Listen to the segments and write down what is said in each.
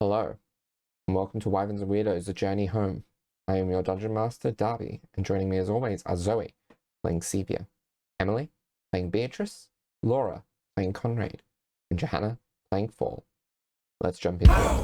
Hello, and welcome to Wyverns Weirdos, The Journey Home. I am your Dungeon Master, Darby, and joining me as always are Zoe, playing 𝗖𝗔𝗦𝗧, Emily, playing Beatrice, Laura, playing Conrad, and Johanna, playing Fall. Let's jump into it.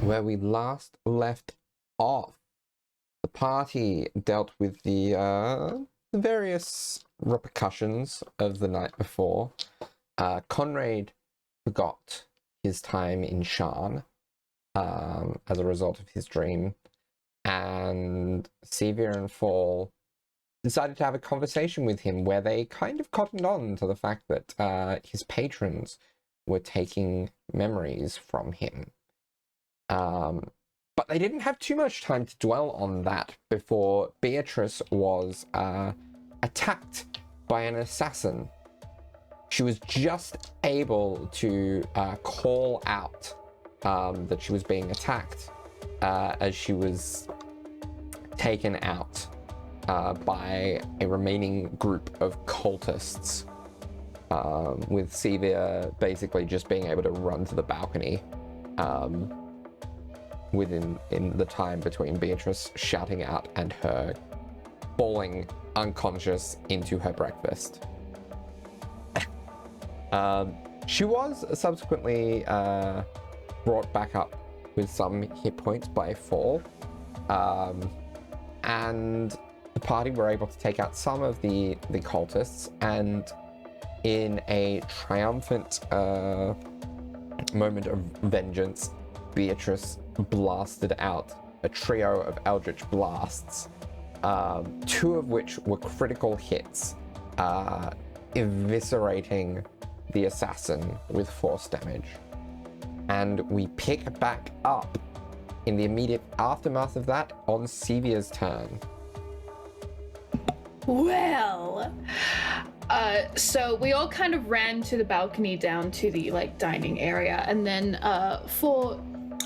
Where we last left off, the party dealt with the various repercussions of the night before. Conrad forgot his time in Sharn as a result of his dream, and 𝗖𝗦𝗧 and Fall decided to have a conversation with him where they kind of cottoned on to the fact that his patrons were taking memories from him. But they didn't have too much time to dwell on that before Beatrice was attacked by an assassin. She was just able to call out that she was being attacked as she was taken out by a remaining group of cultists, with 𝗖𝗦𝗧 basically just being able to run to the balcony within the time between Beatrice shouting out and her falling unconscious into her breakfast. She was subsequently brought back up with some hit points by Fall, and the party were able to take out some of the cultists, and in a triumphant moment of vengeance, Beatrice blasted out a trio of eldritch blasts, two of which were critical hits, eviscerating the assassin with force damage. And we pick back up in the immediate aftermath of that on 𝗖𝗦𝗧's turn. Well, so we all kind of ran to the balcony down to the dining area, and then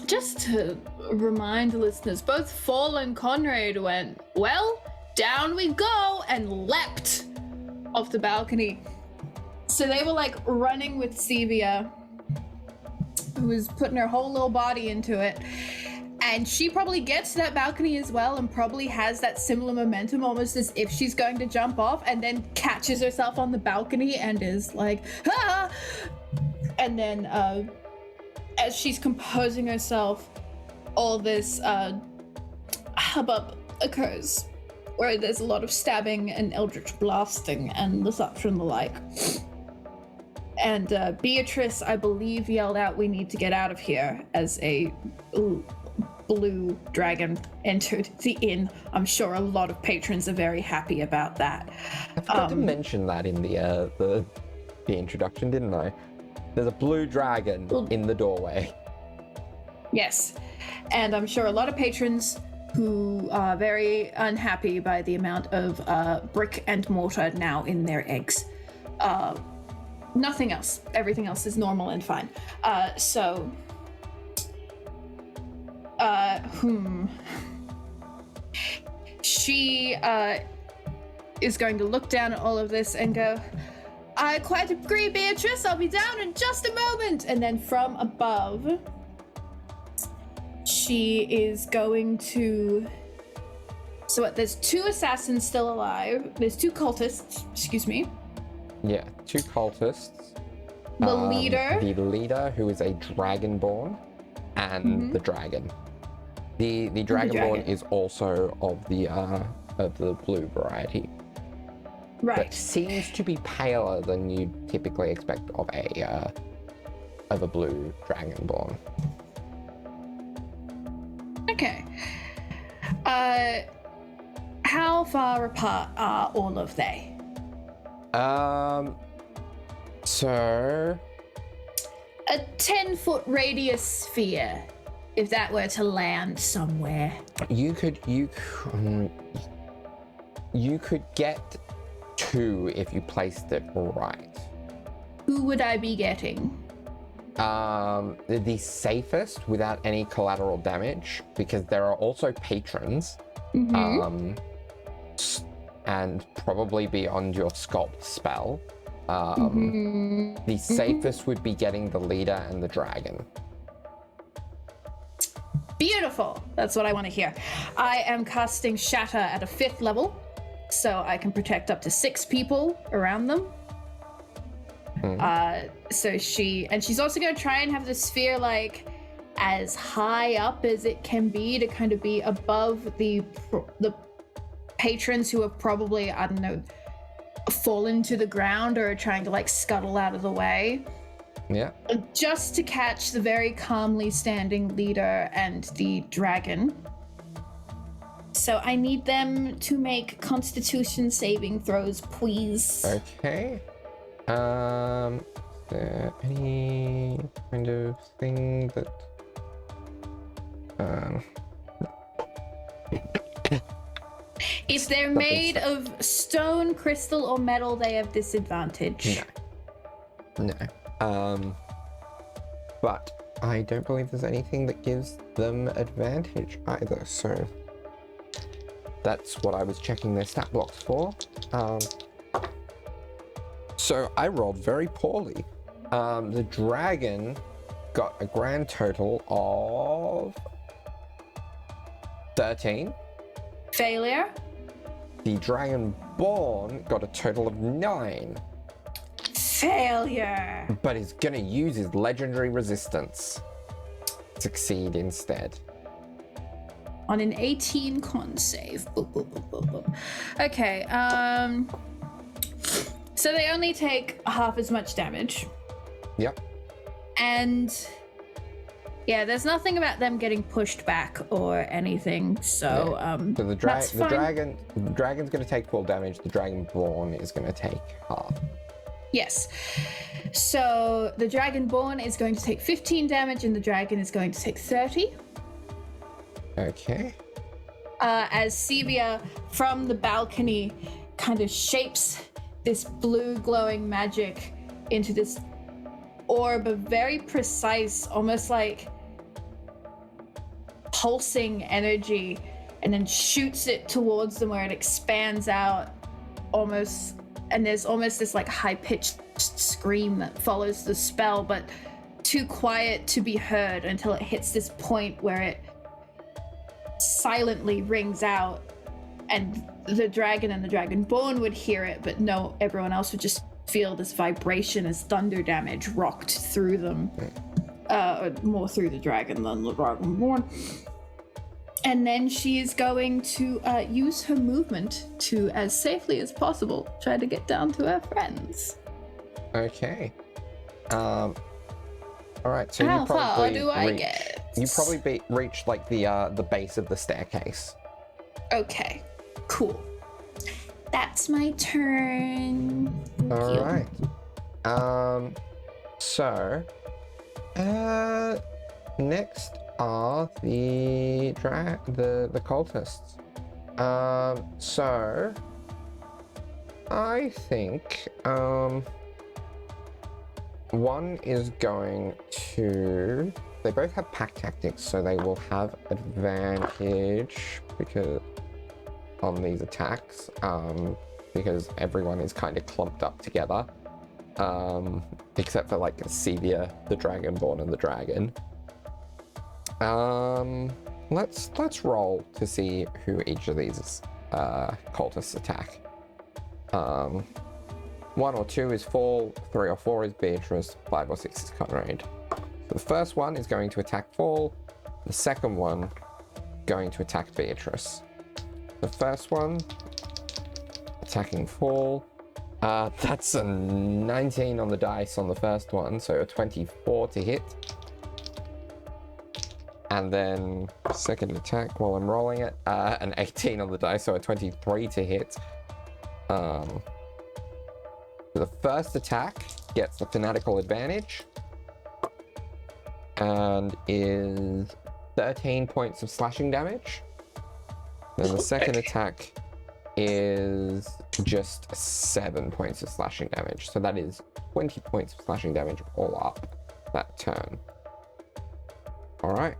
just to remind the listeners, both Fall and Conrad went, well, down we go, and leapt off the balcony. So they were running with 𝗖𝗦𝗧, who was putting her whole little body into it. And she probably gets to that balcony as well, and probably has that similar momentum, almost as if she's going to jump off, and then catches herself on the balcony and is like, ah! And then as she's composing herself, all this hubbub occurs, where there's a lot of stabbing and eldritch blasting and such and the like. And Beatrice, I believe, yelled out, "We need to get out of here," as a blue dragon entered the inn. I'm sure a lot of patrons are very happy about that. I forgot to mention that in the introduction, didn't I? There's a blue dragon in the doorway. Yes, and I'm sure a lot of patrons who are very unhappy by the amount of brick and mortar now in their eggs. Nothing else. Everything else is normal and fine. She is going to look down at all of this and go, "I quite agree, Beatrice. I'll be down in just a moment." And then from above, she is going to... So there's two assassins still alive. There's two cultists, excuse me. Yeah, two cultists. The leader. The leader, who is a dragonborn, and the dragon. The dragonborn is also of the of the blue variety. Right. But seems to be paler than you'd typically expect of a blue dragonborn. Okay. How far apart are all of they? So A 10-foot radius sphere, if that were to land somewhere. you could get 2 if you placed it right. Who would I be getting? The safest without any collateral damage, because there are also patrons, and probably beyond your sculpt spell. The safest would be getting the leader and the dragon. Beautiful. That's what I want to hear. I am casting Shatter at a 5th level, so I can protect up to 6 people around them. So she's also going to try and have the sphere like as high up as it can be to kind of be above the patrons who have probably, I don't know, fallen to the ground or are trying to like scuttle out of the way. Yeah. Just to catch the very calmly standing leader and the dragon. So I need them to make Constitution saving throws, please. Okay. Is there any kind of thing that If they're made of stone, crystal, or metal, they have disadvantage. No. But I don't believe there's anything that gives them advantage either, so that's what I was checking their stat blocks for. So I rolled very poorly. The dragon got a grand total of 13. Failure. The dragonborn got a total of 9. Failure. But he's gonna use his legendary resistance. Succeed instead. On an 18 con save. Boop, boop, boop, boop, boop. Okay, so they only take half as much damage. Yep. And yeah, there's nothing about them getting pushed back or anything. So So the that's fine. dragon's gonna take full damage. The dragonborn is gonna take half. Yes. So the dragonborn is going to take 15 damage and the dragon is going to take 30. Okay. As Sevia from the balcony kind of shapes this blue glowing magic into this orb of very precise, almost like pulsing energy, and then shoots it towards them where it expands out almost, and there's almost this like high-pitched scream that follows the spell, but too quiet to be heard until it hits this point where it silently rings out, and the dragon and the dragonborn would hear it, but no, everyone else would just feel this vibration as thunder damage rocked through them, more through the dragon than the dragonborn. And then she is going to use her movement to, as safely as possible, try to get down to her friends. Okay. All right. So How you probably far do I get? You probably reach like the base of the staircase. Okay, cool. That's my turn. All right. So, next are the cultists. So, I think one is going to. They both have pack tactics, so they will have advantage because on these attacks, because everyone is kind of clumped up together, except for like Sevia, the dragonborn, and the dragon. Let's roll to see who each of these cultists attack. 1 or 2 is Fall, 3 or 4 is Beatrice, 5 or 6 is Conrad. So the first one is going to attack Fall, the second one going to attack Beatrice. the first one. Attacking Fall. That's a 19 on the dice on the first one, so a 24 to hit. And then second attack while I'm rolling it, an 18 on the dice, so a 23 to hit. The first attack gets the fanatical advantage and is 13 points of slashing damage. Then the second attack is just 7 points of slashing damage. So that is 20 points of slashing damage all up that turn. All right.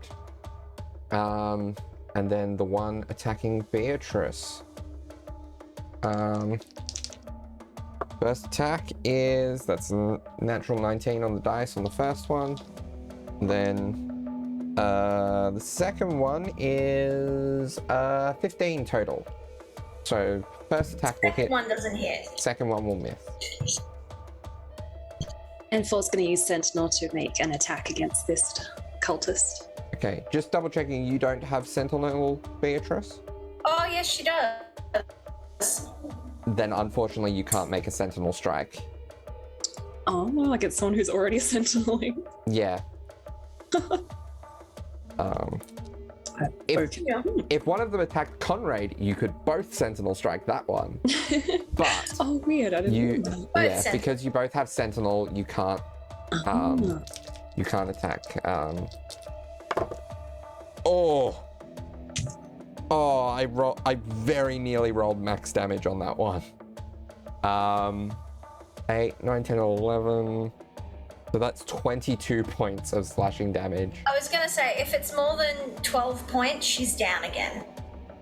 And then the one attacking Beatrice. First attack is, that's a natural 19 on the dice on the first one. Then the second one is 15 total. So first attack will hit. Second one doesn't hit. Second one will miss. And Thor's going to use Sentinel to make an attack against this cultist. Okay, just double checking, you don't have Sentinel, Beatrice? Oh, yes, she does. Then unfortunately you can't make a Sentinel strike. Oh, like it's someone who's already sentineling. Yeah. If one of them attacked Conrad, you could both Sentinel strike that one. But oh, weird! I didn't know that. yeah, because you both have Sentinel, you can't you can't attack. I very nearly rolled max damage on that one. 8, 9, 10, 11. So that's 22 points of slashing damage. I was going to say, if it's more than 12 points, she's down again.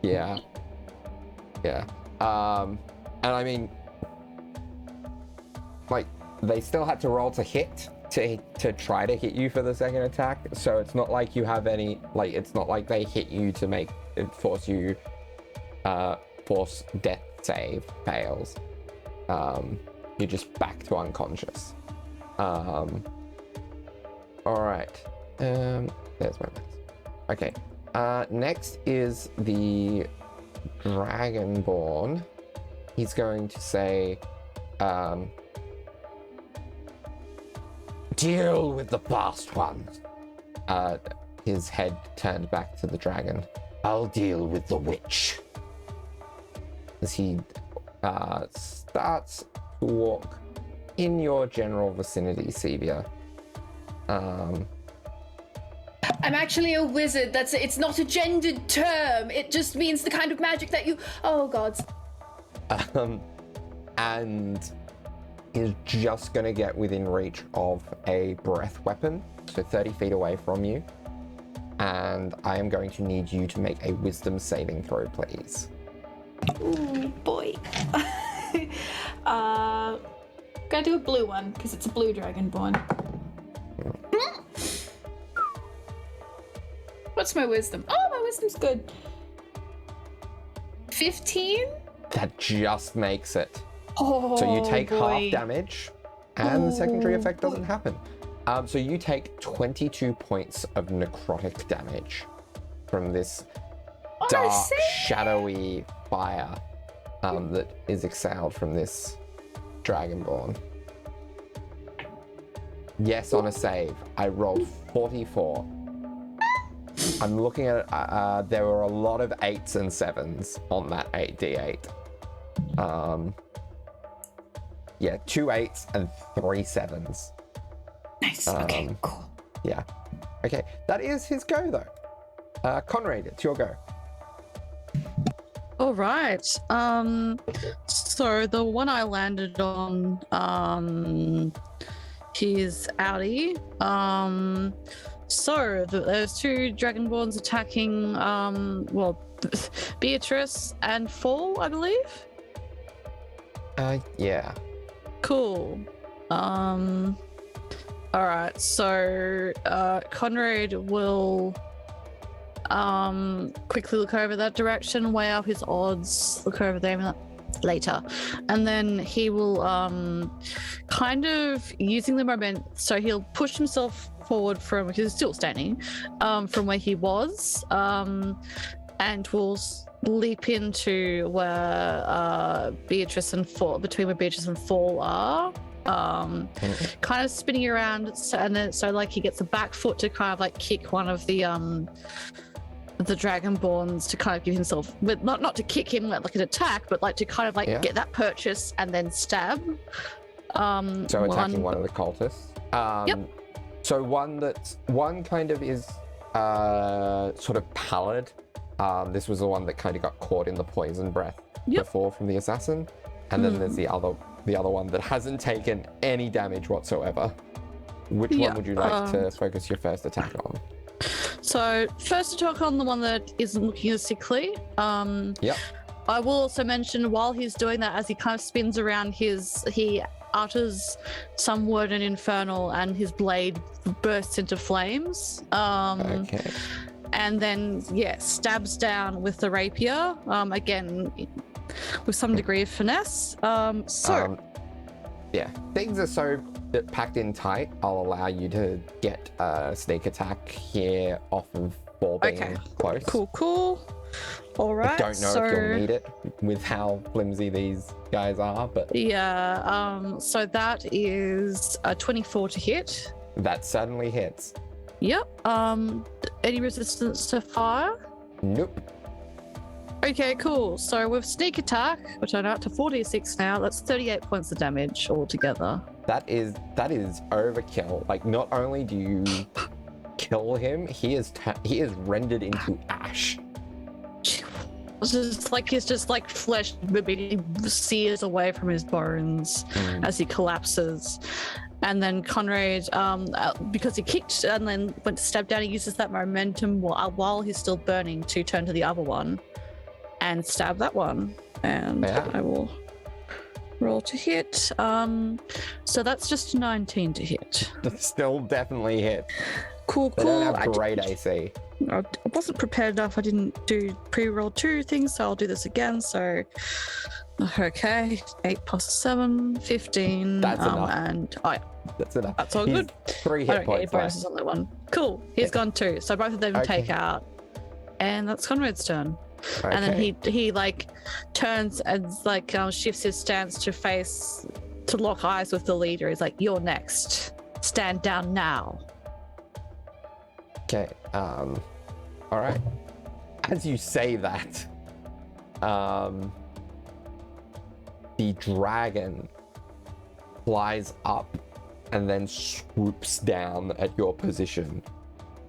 Yeah. Yeah. And I mean, like, they still had to roll to hit to try to hit you for the second attack. So it's not like you have any, like, it's not like they hit you to make it force death save fails. You're just back to unconscious. All right. There's my max. Okay. Next is the Dragonborn. He's going to say, deal with the past ones. His head turned back to the dragon. I'll deal with the witch. As he starts to walk in your general vicinity, Sevia. I'm actually a wizard. It's not a gendered term. It just means the kind of magic that you. Oh God. And is just gonna get within reach of a breath weapon, so 30 feet away from you. And I am going to need you to make a wisdom saving throw, please. Ooh, boy. Gotta do a blue one, because it's a blue dragonborn. What's my wisdom? Oh, my wisdom's good. 15? That just makes it. Oh, so you take boy. half damage, and the secondary effect doesn't happen. So you take 22 points of necrotic damage from this dark, shadowy fire that is exhaled from this Dragonborn. Yes, on a save. I rolled 44. I'm looking at it. There were a lot of 8s and 7s on that 8d8. Yeah, 2 8s and 3 7s. Nice. Okay, cool. Yeah. Okay, that is his go though. Conrad, it's your go. All right. So the one I landed on, he's Audi. So there's 2 Dragonborns attacking, Beatrice and Fall, I believe. Yeah. Cool. All right. So Conrad will quickly look over that direction, weigh up his odds, look over there later, and then he will kind of using the moment, so he'll push himself forward from, because he's still standing, from where he was, and will leap into where Beatrice and Fall, between where Beatrice and Fall are. Kind of spinning around, and then so like he gets a back foot to kind of like kick one of the Dragonborns to kind of give himself, with not to kick him like an attack, but like to kind of like get that purchase and then stab. So attacking one of the cultists. Yep. So one kind of is sort of pallid. This was the one that kind of got caught in the poison breath before from the assassin, and then there's the other one that hasn't taken any damage whatsoever. Which one would you like to focus your first attack on? So first attack on the one that isn't looking as sickly. Yep. I will also mention while he's doing that, as he kind of spins around, he utters some word in infernal, and his blade bursts into flames. Okay. And then stabs down with the rapier. Again, with some degree of finesse. Things are so packed in tight. I'll allow you to get a sneak attack here off of Ball being close. Cool. All right. I don't know if you'll need it with how flimsy these guys are, but yeah. So that is a 24 to hit. That certainly hits. Yep. Any resistance to fire? Nope. Okay, cool. So with sneak attack, which I'm out to 46 now, that's 38 points of damage altogether. That is overkill. Like, not only do you kill him, he is rendered into ash. He's just like flesh sears away from his bones as he collapses. And then Conrad, because he kicked and then went to stab down, he uses that momentum while he's still burning to turn to the other one and stab that one. And I will roll to hit. So that's just 19 to hit. Still definitely hit. Cool. They don't have great AC. I wasn't prepared enough. I didn't do pre-roll 2 things, so I'll do this again. So, okay, 8 plus 7, 15. That's enough. And that's enough. That's all good. 3 I hit don't get any points bonuses on that one. Cool. He's gone 2. So both of them take out, and that's Conrad's turn. Okay. And then he like turns and like shifts his stance to lock eyes with the leader. He's like, "You're next. Stand down now." Okay. All right. As you say that, the dragon flies up and then swoops down at your position,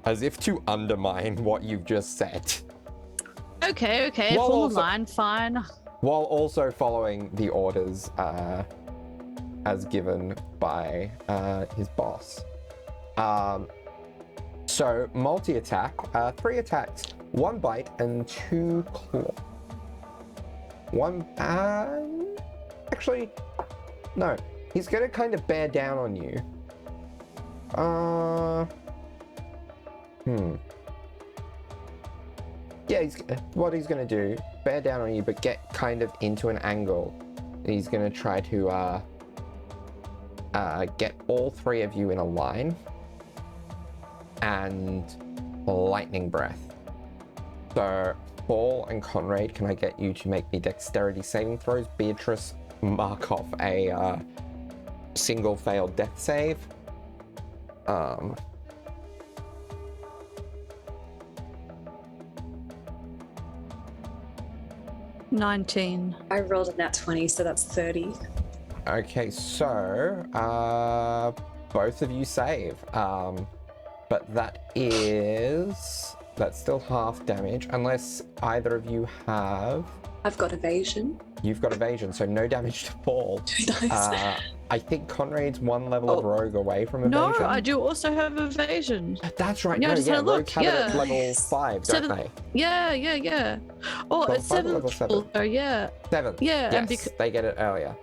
as if to undermine what you've just said. Okay. Fall in line, fine. While also following the orders as given by his boss. So multi-attack, 3 attacks, 1 bite, and 2 claw. Actually, no. He's gonna kind of bear down on you. Yeah, what he's gonna do, bear down on you, but get kind of into an angle. He's gonna try to get all 3 of you in a line. And lightning breath. So Paul and Conrad, can I get you to make me dexterity saving throws? Beatrice, mark off a single failed death save. 19. I rolled a nat 20, so that's 30. Okay, so both of you save. But that's still half damage, unless either of you have... I've got evasion. You've got evasion, so no damage to Paul. Nice. I think Conrad's 1 level of rogue away from evasion. No, I do also have evasion. That's right. Yeah, No, I just had a look. rogues have it at level 5, don't they? Yeah. Oh, Level it's 5 or 7. level 7? So yeah. 7. Yeah, and Yes, they get it earlier.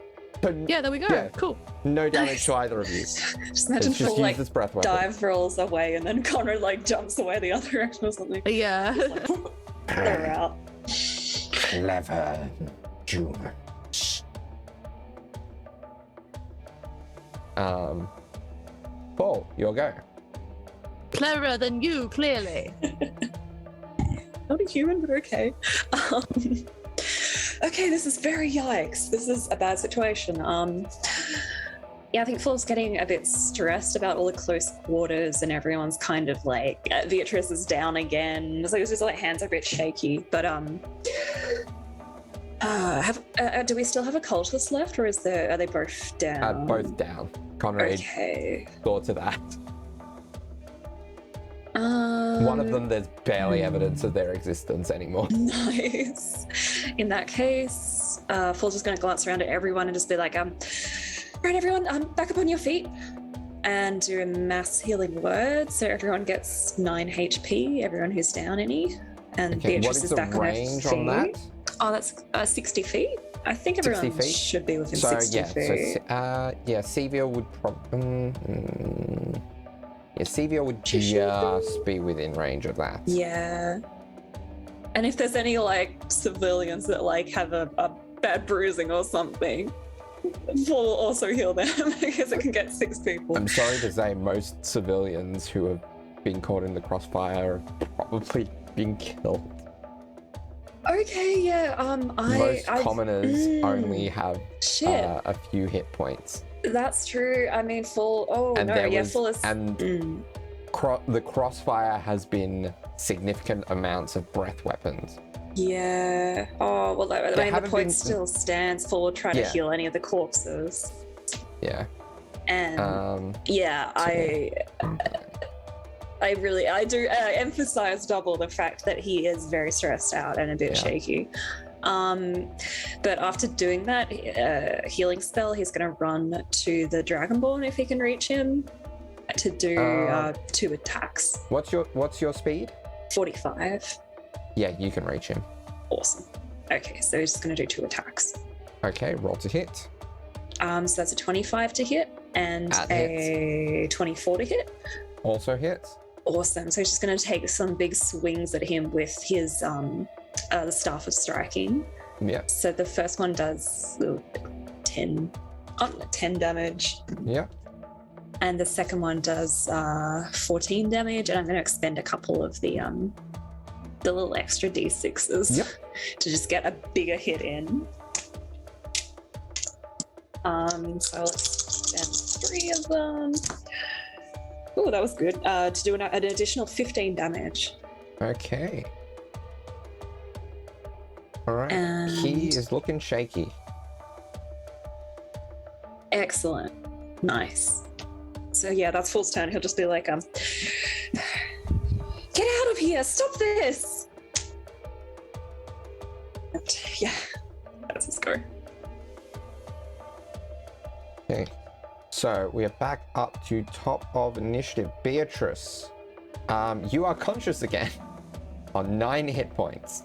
So, Yeah, there we go. Yeah. Cool. no damage to either of you. Just imagine Just Paul use this breath weapon. dive rolls away and then Connor jumps away the other direction or something. Yeah. They're out. Clever humans. Paul, your go. Cleverer than you, clearly. Not a human, but okay. Okay, this is very yikes. This is a bad situation. Yeah, I think Fall's getting a bit stressed about all the close quarters, and everyone's kind of like, Beatrice is down again. So it's just like hands are a bit shaky. But do we still have a cultist left, or are they both down? Both down. Conrad saw to that. One of them, there's barely evidence of their existence anymore. Nice. In that case, Fall's just going to glance around at everyone and just be like, right, everyone, back up on your feet and do a mass healing word. So everyone gets 9 HP, everyone who's down any. And Beatrice is back on her feet. What is the range on that? Oh, that's 60 feet. I think everyone should be within 60 feet. Sevia would probably... Sevia would just be within range of that. Yeah. And if there's any, like, civilians that, like, have a bad bruising or something, Fall will also heal them because it can get 6 people. I'm sorry to say, most civilians who have been caught in the crossfire have probably been killed. Okay, yeah. Most commoners only have a few hit points. That's true. I mean, Fall. Oh and no, Fall is. And the crossfire has been significant amounts of breath weapons. Yeah. Oh well, I mean, the point still stands. Fall will try to heal any of the corpses. Yeah. And I do emphasize double the fact that he is very stressed out and a bit shaky. But after doing that healing spell, he's going to run to the Dragonborn if he can reach him to do 2 attacks. What's your speed? 45. Yeah, you can reach him. Awesome. Okay, so he's just going to do 2 attacks. Okay, roll to hit. So that's a 25 to hit and a 24 to hit. Also hits. Awesome. So he's just going to take some big swings at him with his the Staff of Striking. Yeah. So the first one does 10 damage. Yeah. And the second one does 14 damage. And I'm going to expend a couple of the little extra D6s to just get a bigger hit in. So I'll spend 3 of them. Oh, that was good. To do an additional 15 damage. Okay. All right. And he is looking shaky. Excellent. Nice. So yeah, that's Fall's turn. He'll just be like, get out of here! Stop this! And yeah, that's his go. Okay. So we are back up to top of initiative. Beatrice, you are conscious again on 9 hit points.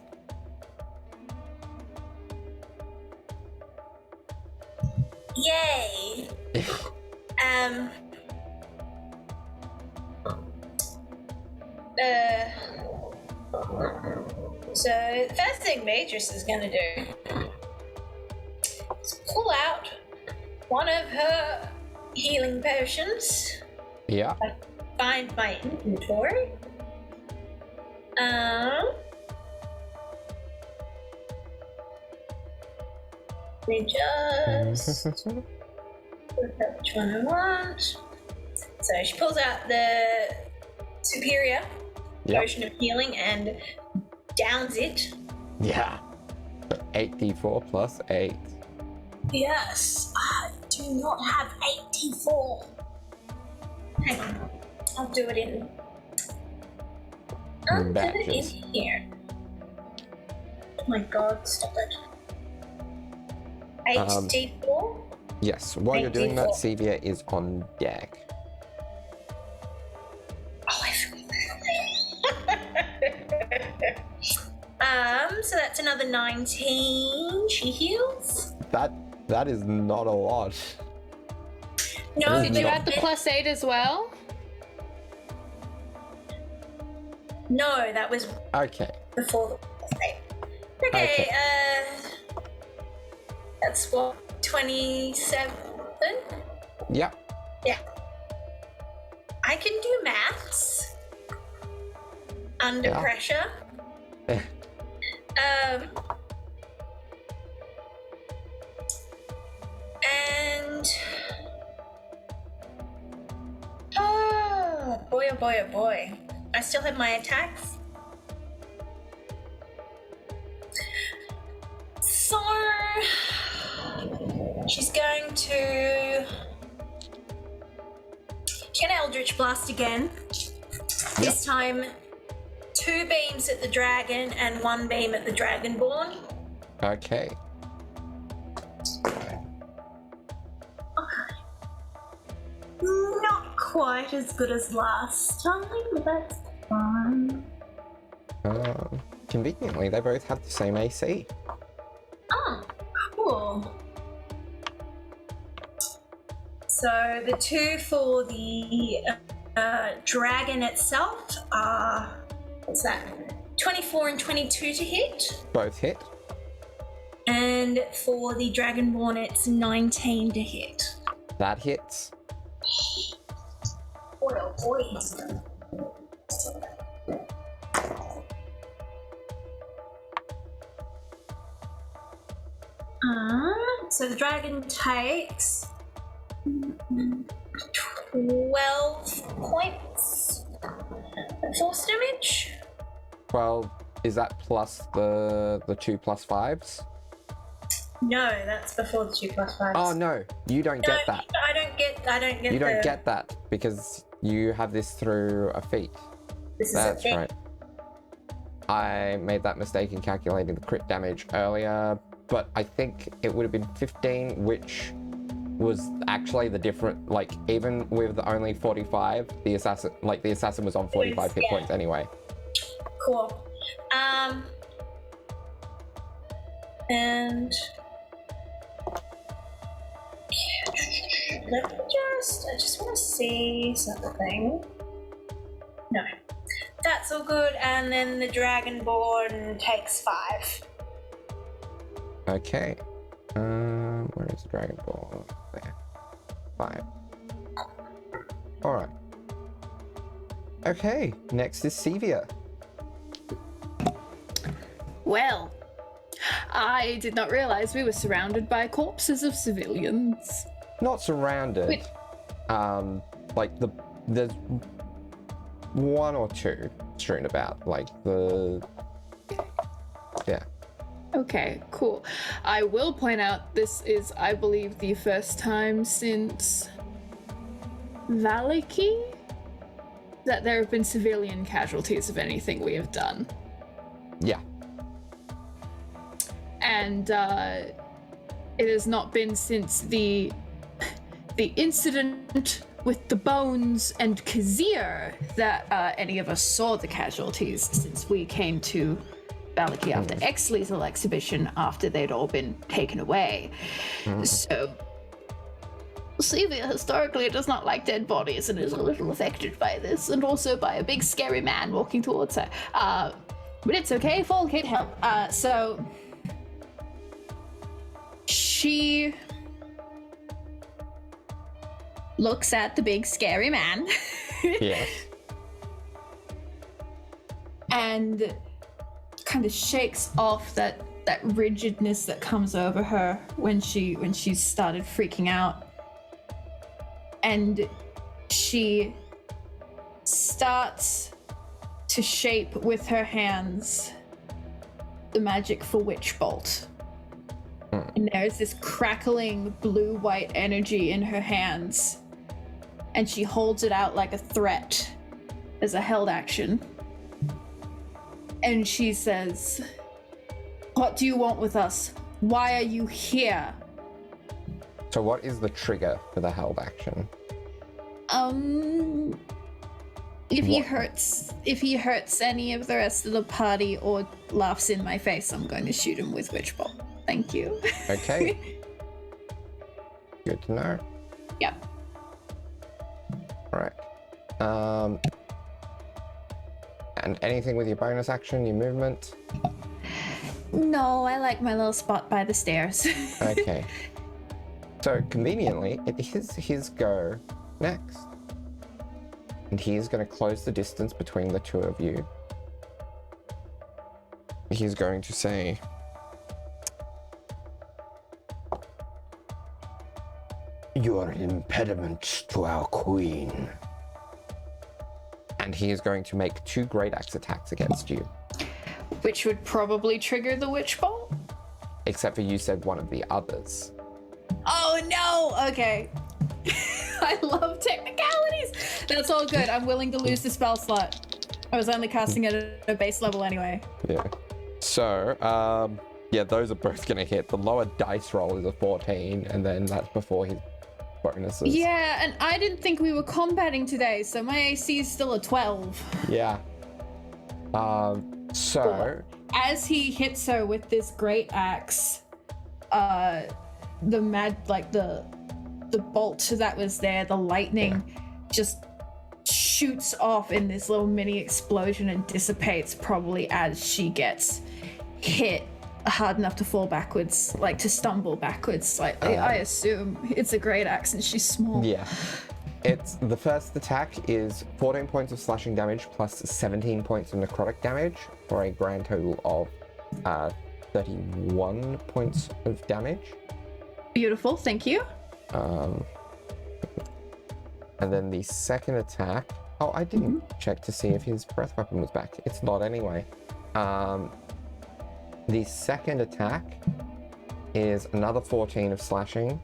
Yay! So the first thing Beatrice is gonna do is pull out one of her healing potions. Yeah. Find my inventory. Let me just look at which one I want. So she pulls out the superior potion of healing and downs it. Yeah. 8d4 plus 8. Yes, I do not have 84. Hang on, I'll do it in. I'll do it in here. Oh my god, stop it. 8d4? Yes, while you're doing that, Sevia is on deck. Oh, I forgot. So that's another 19. She heals. That is not a lot. No, did you add the +8 as well? No, that was before the +8. Okay, that's what, 27? Yeah. Yeah. I can do maths under pressure. And oh boy, oh boy, oh boy. I still have my attacks. So she's going to Eldritch Blast again. This time 2 beams at the dragon and 1 beam at the dragonborn. Okay. Not quite as good as last time, but that's fine. Conveniently, they both have the same AC. Oh, cool. So the 2 for the dragon itself are, what's that? 24 and 22 to hit. Both hit. And for the dragonborn, it's 19 to hit. That hits. Boy, oh boy. So the dragon takes 12 points of force damage. 12. Is that plus the 2 plus 5s? No, that's before the 2 plus 5s. Oh no, you don't get that. I don't get You don't get that because you have this through a feat. This is That's a thing. right. I made that mistake in calculating the crit damage earlier, but I think it would have been 15, which was actually the different, like, even with only 45, the assassin was on 45 hit points anyway. Cool. And let me I just want to see something. No, that's all good. And then the dragonborn takes 5. Okay. Where is the dragonborn? There. 5. Alright. Okay, next is Sevia. Well, I did not realize we were surrounded by corpses of civilians. Not surrounded. Wait. There's 1 or 2 strewn about. Yeah. Okay, cool. I will point out this is, I believe, the first time since Valaki that there have been civilian casualties of anything we have done. Yeah. And it has not been since the incident with the bones and Kazir that any of us saw the casualties, since we came to Valaki after X-Lethal exhibition after they'd all been taken away. So Sevia historically does not like dead bodies and is a little affected by this, and also by a big scary man walking towards her. But it's okay, Fall can't help. So she looks at the big scary man. Yes. And kind of shakes off that rigidness that comes over her when she started freaking out. And she starts to shape with her hands the magic for Witch Bolt. And there's this crackling blue-white energy in her hands, and she holds it out like a threat as a held action. And she says, "What do you want with us? Why are you here?" So what is the trigger for the held action? If he hurts any of the rest of the party or laughs in my face, I'm going to shoot him with Witch Bolt. Thank you. Okay. Good to know. Yep. Alright. And anything with your bonus action, your movement? No, I like my little spot by the stairs. Okay. So conveniently, it is his go next. And he is going to close the distance between the two of you. he's going to say, "You are an impediment to our queen." And he is going to make 2 great axe attacks against you. Which would probably trigger the witch bolt? Except for you said one of the others. Oh no! Okay. I love technicalities! That's all good. I'm willing to lose the spell slot. I was only casting it at a base level anyway. Yeah. So, yeah, those are both going to hit. The lower dice roll is a 14, and then that's before his bonuses. Yeah, and I didn't think we were combating today, so my AC is still a 12. Yeah. So... As he hits her with this great axe, the bolt that was there, the lightning just shoots off in this little mini explosion and dissipates probably as she gets hit hard enough to fall backwards, like to stumble backwards. Like I assume it's a great axe and she's small. Yeah. It's the first attack is 14 points of slashing damage plus 17 points of necrotic damage for a grand total of 31 points of damage. Beautiful, thank you. And then the second attack. Oh, I didn't check to see if his breath weapon was back. It's not anyway. The second attack is another 14 of slashing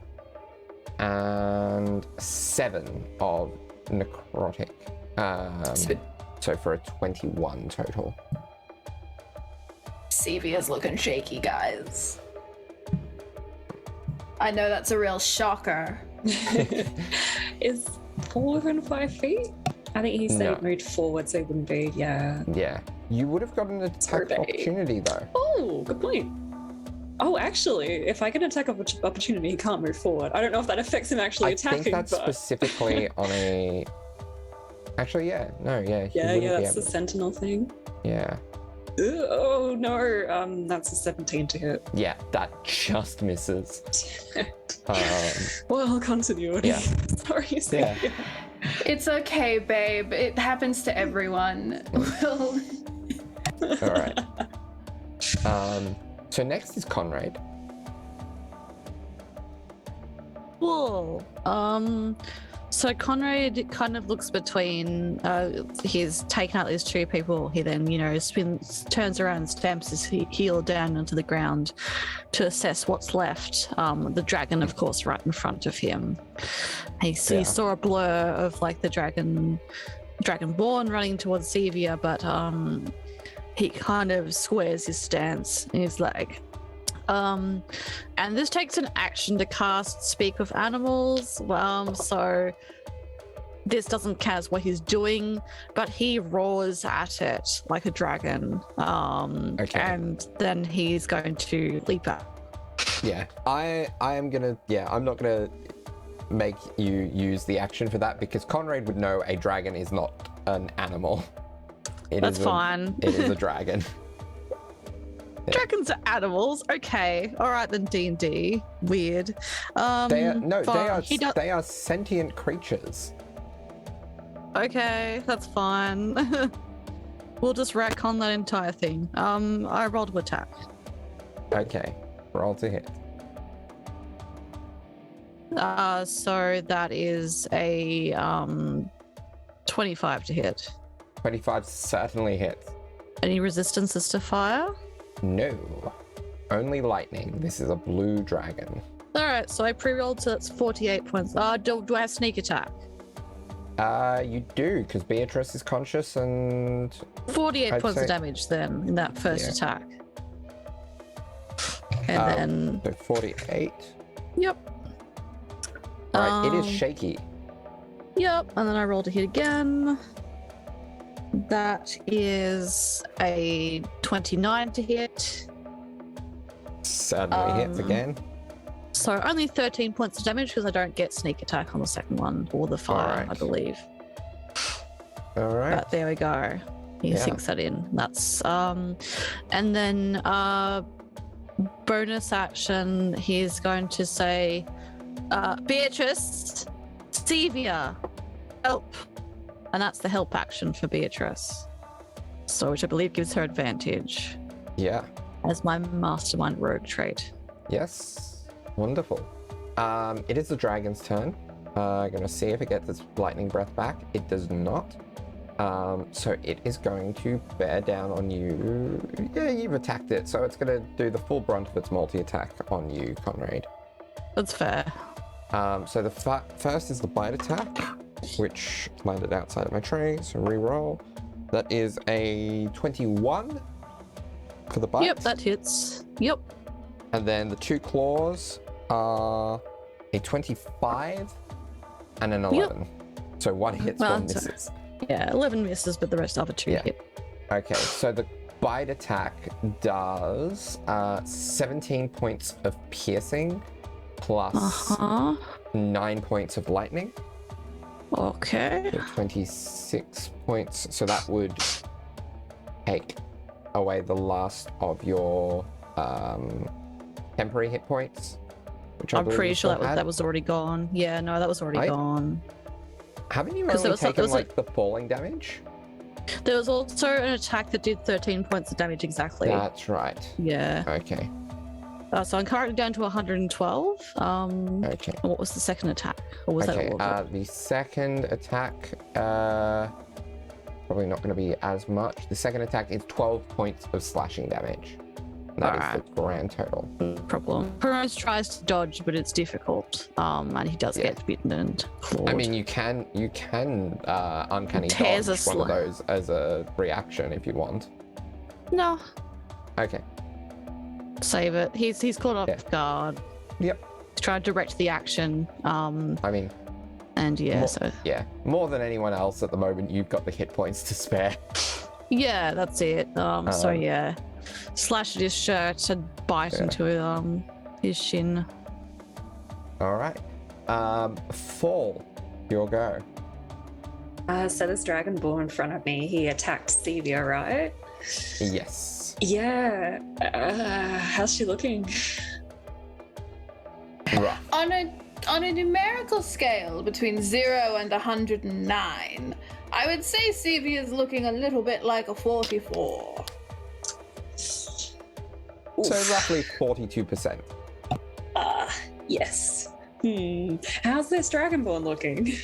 and 7 of necrotic. So for a 21 total. Sevia's looking shaky, guys. I know that's a real shocker. Is Paul within 5 feet? I think he said he moved forward, so he wouldn't be, yeah. Yeah. You would have gotten an attack opportunity, though. Oh, good point. Oh, actually, if I get an attack opportunity, he can't move forward. I don't know if that affects him actually attacking. I think that's specifically on a... Actually, yeah. No, yeah. Yeah, that's the sentinel thing. Yeah. Oh, no. That's a 17 to hit. Yeah, that just misses. Well, continuity. Yeah. Sorry, Yeah. It's okay, babe. It happens to everyone. We'll... All right. So next is Conrad. Cool. So Conrad kind of looks between, he's taken out these 2 people. He then, turns around and stamps his heel down onto the ground to assess what's left. The dragon, of course, right in front of him. He saw a blur of like the dragonborn running towards Sevia, but he kind of squares his stance and he's like, and this takes an action to cast Speak with Animals. So this doesn't count as what he's doing, but he roars at it like a dragon. And then he's going to leap out. Yeah, I am gonna. Yeah, I'm not gonna make you use the action for that because Conrad would know a dragon is not an animal. That's fine. It is a dragon. Dragons are animals. Okay. All right then. D&D. Weird. They are sentient creatures. Okay, that's fine. We'll just retcon that entire thing. I rolled to attack. Okay. Roll to hit. So that is a 25 to hit. 25 certainly hits. Any resistances to fire? No. Only lightning. This is a blue dragon. Alright, so I pre-rolled, so that's 48 points. Do I have sneak attack? You do, because Beatrice is conscious and... 48 points of damage then, in that first attack. And then... So 48. Yep. Alright, it is shaky. Yep, and then I rolled a hit again. That is a 29 to hit. Certainly hits again. So only 13 points of damage because I don't get sneak attack on the second one or the fire, I believe. All right. But there we go. He sinks that in. That's and then bonus action. He's going to say, Beatrice, Stevia, help. And that's the help action for Beatrice. So, which I believe gives her advantage. Yeah. as my mastermind rogue trait. Yes. Wonderful. It is the dragon's turn. Gonna see if it gets its lightning breath back. It does not. So it is going to bear down on you. Yeah, you've attacked it, so it's gonna do the full brunt of its multi-attack on you, Conrad. That's fair. So the first is the bite attack, which landed outside of my tray, so re-roll. That is a 21 for the bite. Yep, that hits. Yep. And then the two claws are a 25 and an 11. So one hits, one misses. Yeah, 11 misses, but the rest other two hit. Okay, so the bite attack does 17 points of piercing plus 9 points of lightning. Okay. So 26 points. So that would take away the last of your temporary hit points. Which I'm pretty sure that was already gone. Yeah, no, that was already gone. Haven't you only taken like the falling damage? There was also an attack that did 13 points of damage exactly. That's right. Yeah. Okay. So I'm currently down to 112. Okay. What was the second attack? Or was that all of it? The second attack, probably not going to be as much. The second attack is 12 points of slashing damage. And that is the grand total. No problem. Kronos tries to dodge, but it's difficult. And he does get bitten and clawed. I mean, you can uncanny Tears dodge one of those as a reaction if you want. No. Okay. Save it. He's caught off guard. Yep. He's trying to direct the action. I mean. And more than anyone else at the moment, you've got the hit points to spare. Yeah, that's it. So yeah. Slash at his shirt and bite into his shin. All right. Fall. Your go. So this dragonborn in front of me, he attacked 𝗖𝗔𝗦𝗧, right? Yes. Yeah. How's she looking? Rough. On a numerical scale between 0 and 109, I would say 𝗖𝗔𝗦𝗧 is looking a little bit like a 44. So roughly 42%. Yes. How's this dragonborn looking?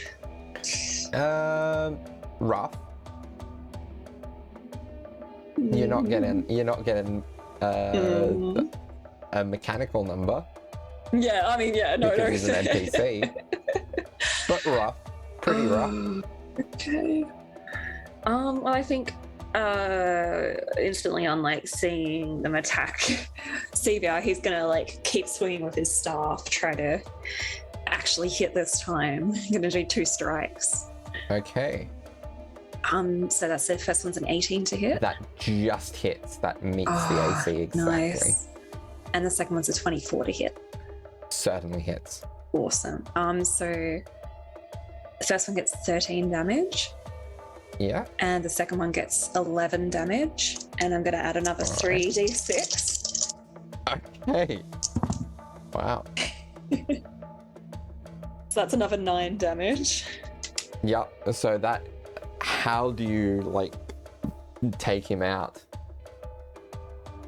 Rough. You're not getting a mechanical number. Yeah, I mean, no. Because he's an NPC. But rough. Pretty rough. Okay. Well, I think instantly on like seeing them attack 𝗖𝗔𝗦𝗧, he's gonna like keep swinging with his staff, try to actually hit this time. I'm gonna do 2 strikes. Okay. So that's the first one's an 18 to hit. That just hits. That meets the AC exactly. Nice. And the second one's a 24 to hit. Certainly hits. Awesome. So the first one gets 13 damage. Yeah. And the second one gets 11 damage. And I'm going to add another 3d6. Okay. Wow. So that's another 9 damage. Yep. So that, how do you like take him out?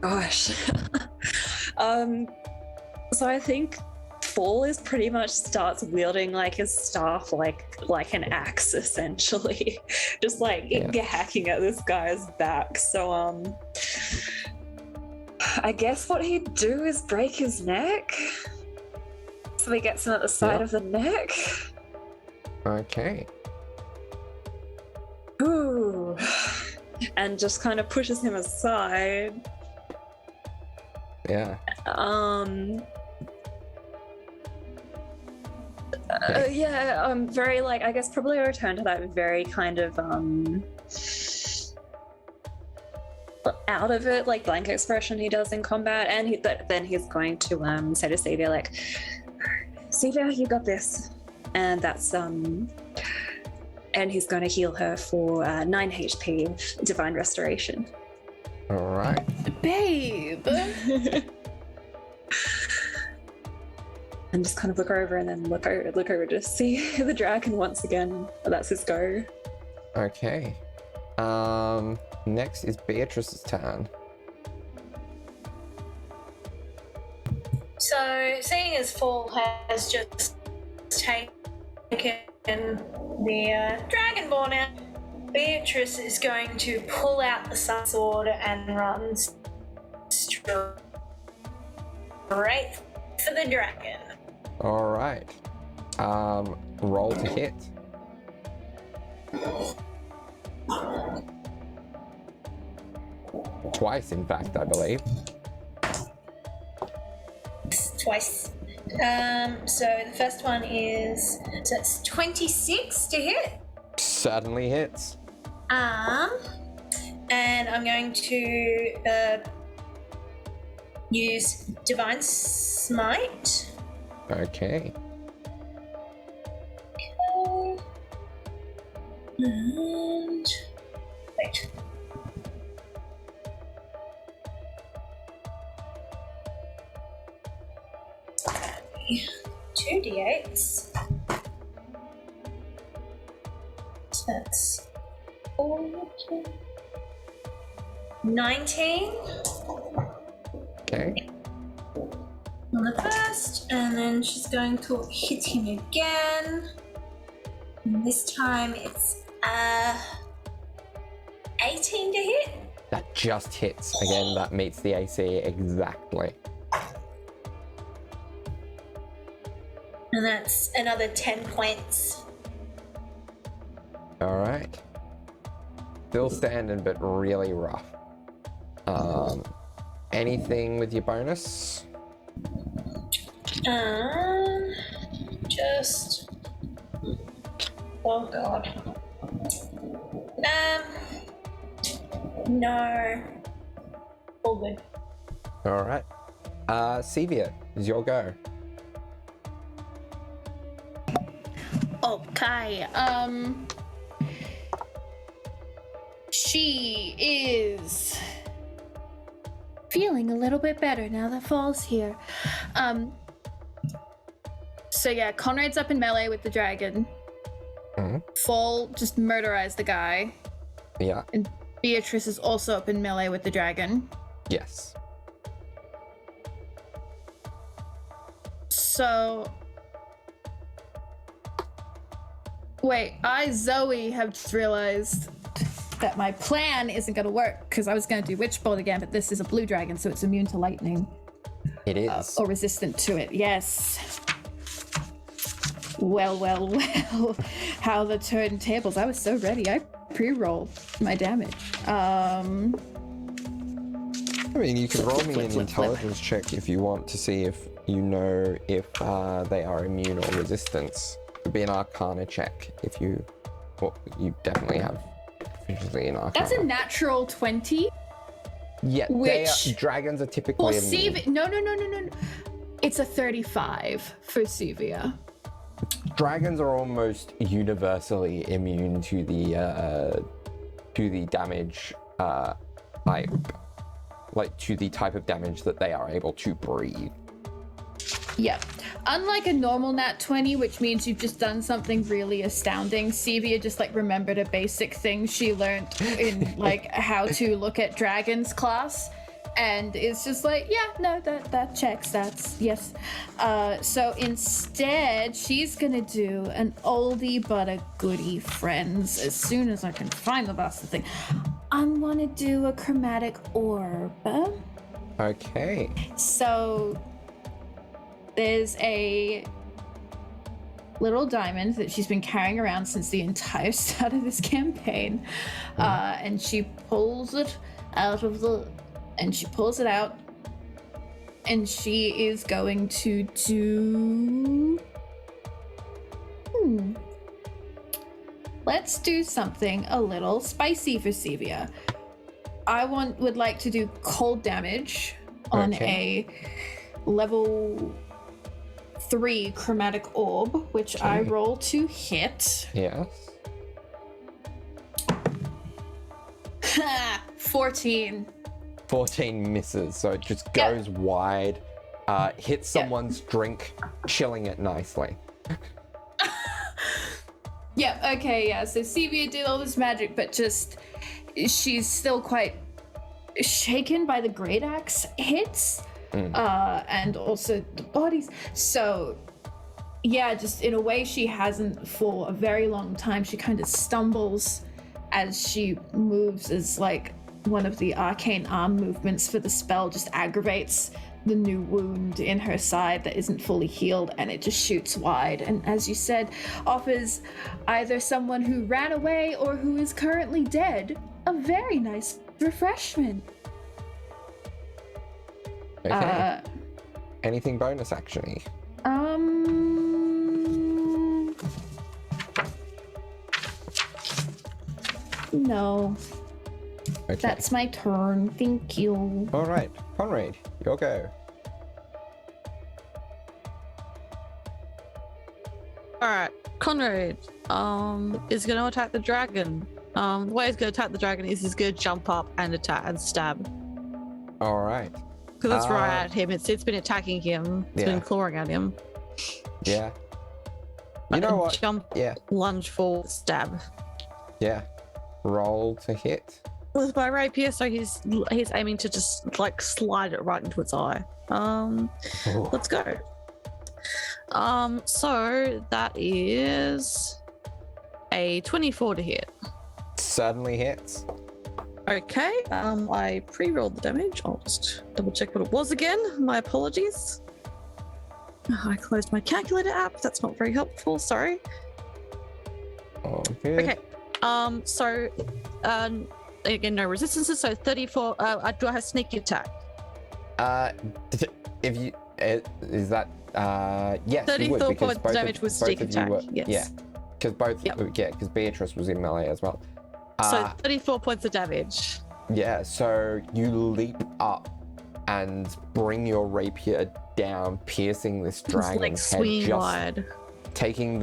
Gosh. So I think Fall is pretty much starts wielding like his staff like an axe essentially. Just like hacking at this guy's back. So I guess what he'd do is break his neck. So he gets him at the side of the neck. Okay. Ooh. And just kind of pushes him aside. Yeah. Very like, I guess probably a return to that very kind of out of it, like blank expression he does in combat, and then he's going to say to 𝗖𝗔𝗦𝗧, like, 𝗖𝗔𝗦𝗧, you got this, and that's and he's going to heal her for 9 HP of divine restoration. All right. Babe. And just kind of look over and then look over to see the dragon once again. That's his go. Okay. Next is Beatrice's turn. So, seeing as Fall has just taken the Dragonborn out, Beatrice is going to pull out the sun sword and run straight for the dragon. All right. Roll to hit. Twice, in fact, I believe. Twice. So the first one is, so it's 26 to hit. Certainly hits. And I'm going to use Divine Smite. Okay. And wait. Two d8s. So that's 19 Okay. on the first, and then she's going to hit him again. And this time it's 18 to hit. That just hits. Again, that meets the AC exactly. And that's another 10 points. All right. Still standing, but really rough. Anything with your bonus? Just... Oh god. No. All good. All right. Sevia, is your go. Okay. She is feeling a little bit better now that Fall's here. So yeah, Conrad's up in melee with the dragon. Mhm. Fall just murderized the guy. Yeah. And Beatrice is also up in melee with the dragon. Yes. So... Wait, Zoe, have just realized that my plan isn't going to work, because I was going to do Witch Bolt again, but this is a blue dragon, so it's immune to lightning. It is. Or resistant to it, yes. Well, how the turntables. I was so ready. I pre-rolled my damage. I mean, you can roll me an flip. intelligence check if you want to see if you know if they are immune or resistance. It could be an Arcana check if you... Well, you definitely have proficiency in Arcana. That's a natural 20. Yeah, which... dragons are typically For immune. Sevia... No. It's a 35 for Sevia. Dragons are almost universally immune to the damage type, like to the type of damage that they are able to breathe. Yeah. Unlike a normal nat 20, which means you've just done something really astounding, Sevia just like remembered a basic thing she learned in like how to look at dragons class. And it's just like, yeah, no, that checks. That's yes. So instead, she's gonna do an oldie but a goodie, friends. As soon as I can find the bastard thing, I'm gonna do a chromatic orb. Okay. So there's a little diamond that she's been carrying around since the entire start of this campaign, and she pulls it out of the. And she pulls it out, and she is going to do... Let's do something a little spicy for Sevia. I would like to do cold damage on a level 3 chromatic orb, which I roll to hit. Yes. 14. 14 misses, so it just goes wide, hits someone's drink, chilling it nicely. Yeah, okay, yeah. So Sevia did all this magic, but she's still quite shaken by the great axe hits. and also the bodies. So yeah, just in a way she hasn't for a very long time. She kind of stumbles as she moves, as like one of the arcane arm movements for the spell just aggravates the new wound in her side that isn't fully healed, and it just shoots wide, and as you said, offers either someone who ran away or who is currently dead a very nice refreshment. Okay. Anything bonus actiony? No. Okay. That's my turn. Thank you. All right, Conrad, your go. All right, Conrad is going to attack the dragon. The way he's going to attack the dragon is he's going to jump up and attack and stab. All right. Because it's right at him. It's been attacking him. It's been clawing at him. Yeah. You know what? Jump, lunge, fall, stab. Yeah. Roll to hit. With my rapier, so he's aiming to just like slide it right into its eye. Let's go. So that is a 24 to hit. Certainly hits. Okay. I pre-rolled the damage. I'll just double check what it was again. My apologies. I closed my calculator app. That's not very helpful. Sorry. Okay. So, again, no resistances. So 34. Do I have sneaky attack? If you is that yes, 34 you would, because points both damage of, with both sneak of you attack. were, Yes. Yeah, because both. Yeah, because Beatrice was in melee as well. So 34 points of damage. Yeah, so you leap up and bring your rapier down, piercing this dragon's head, swinging just wide, taking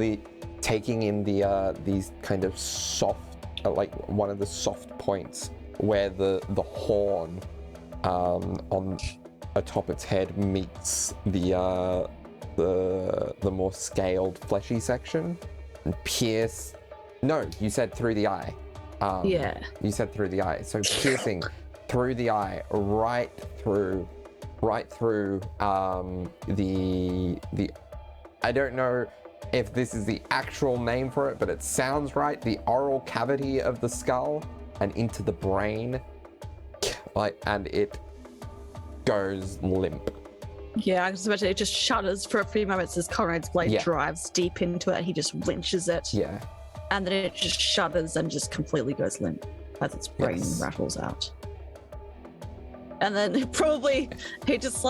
in the these kind of soft, like one of the soft points where the horn on atop its head meets the more scaled fleshy section, and pierce. No, you said through the eye. Yeah. You said through the eye. So piercing through the eye, right through the I don't know if this is the actual name for it, but it sounds right. The oral cavity of the skull and into the brain, and it goes limp. Yeah, I can just imagine it just shudders for a few moments as Conrad's blade drives deep into it. He just wrenches it. Yeah. And then it just shudders and just completely goes limp as its brain rattles out. And then probably he just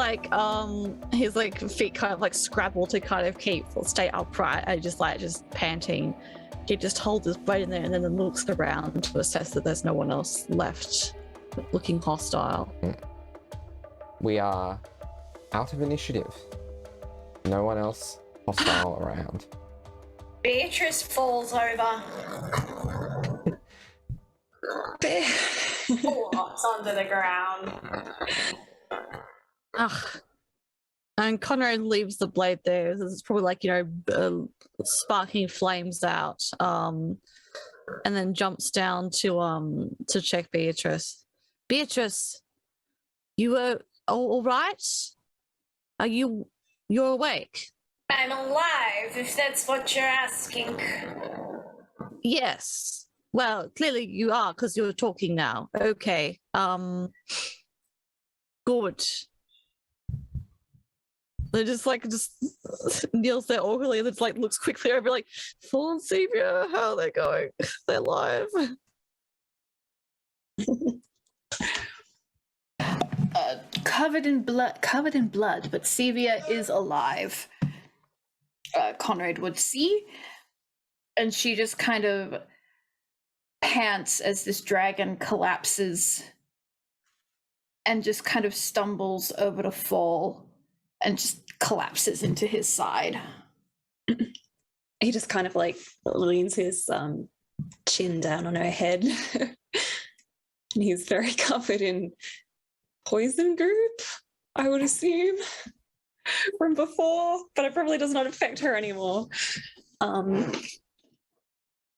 his feet kind of scrabble to kind of stay upright, and just panting. He just holds his blade in there and then looks around to assess that there's no one else left looking hostile. We are out of initiative. No one else hostile around. Beatrice falls over. Flops onto the ground. Ugh. And Conrad leaves the blade there. It's probably sparking flames out. And then jumps down to check Beatrice. Beatrice, you are all right? You're awake? I'm alive, if that's what you're asking. Yes. Well, clearly you are, because you're talking now. Okay. Good. They just kneels there awkwardly and looks quickly over Thor and Sevia, how are they going? They're alive. Covered in blood, but Sevia is alive. Conrad would see, and she just kind of pants as this dragon collapses and just kind of stumbles over to fall and just collapses into his side. He just kind of leans his chin down on her head. And he's very covered in poison goop, I would assume, from before, but it probably does not affect her anymore.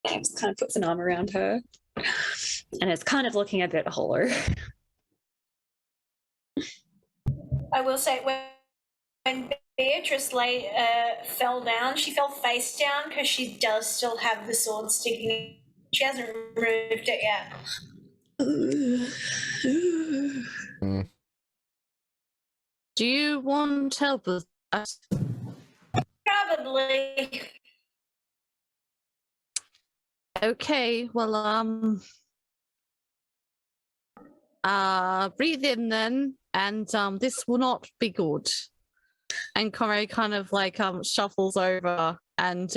Just kind of puts an arm around her, and it's kind of looking a bit hollow. I will say when Beatrice fell down, she fell face down because she does still have the sword sticking. She hasn't removed it yet. Mm. Do you want help with that? Probably. Okay, well, breathe in then, and this will not be good. And Corey kind of like shuffles over and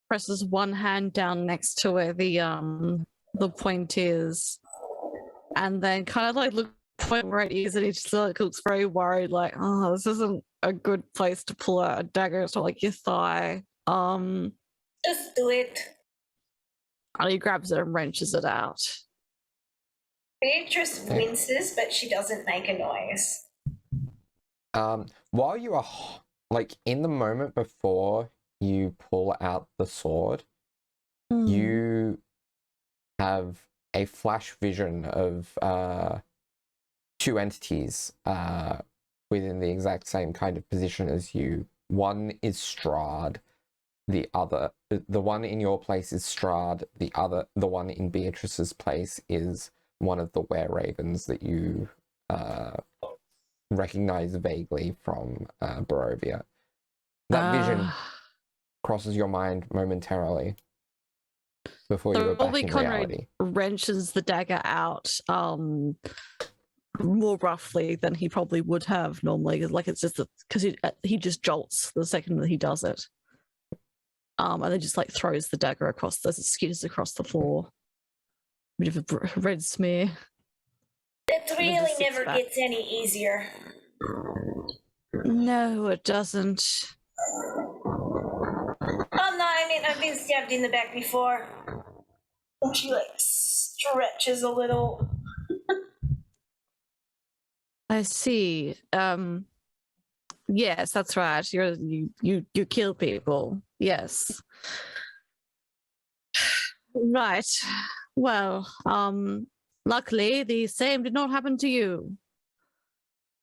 presses one hand down next to where the point is, and then kind of like look point where it is, and he just like looks very worried, like, oh, this isn't a good place to pull out a dagger. It's not like your thigh. Just do it. And he grabs it and wrenches it out. Beatrice winces, but she doesn't make a noise. While you are like in the moment before you pull out the sword, you have a flash vision of two entities within the exact same kind of position as you. One is Strahd, the one in your place is Strahd, the one in Beatrice's place is one of the were-ravens that you recognize vaguely from Barovia. That vision crosses your mind momentarily before you were back in reality. Wrenches the dagger out more roughly than he probably would have normally. Like, it's just because he just jolts the second that he does it, and then just like throws the dagger across, as it skitters across the floor. Bit of a red smear. It really never gets any easier. No, it doesn't. Oh no, I mean, I've been stabbed in the back before. And she like stretches a little. I see. Yes, that's right. You kill people. Yes. Right. Well, luckily the same did not happen to you.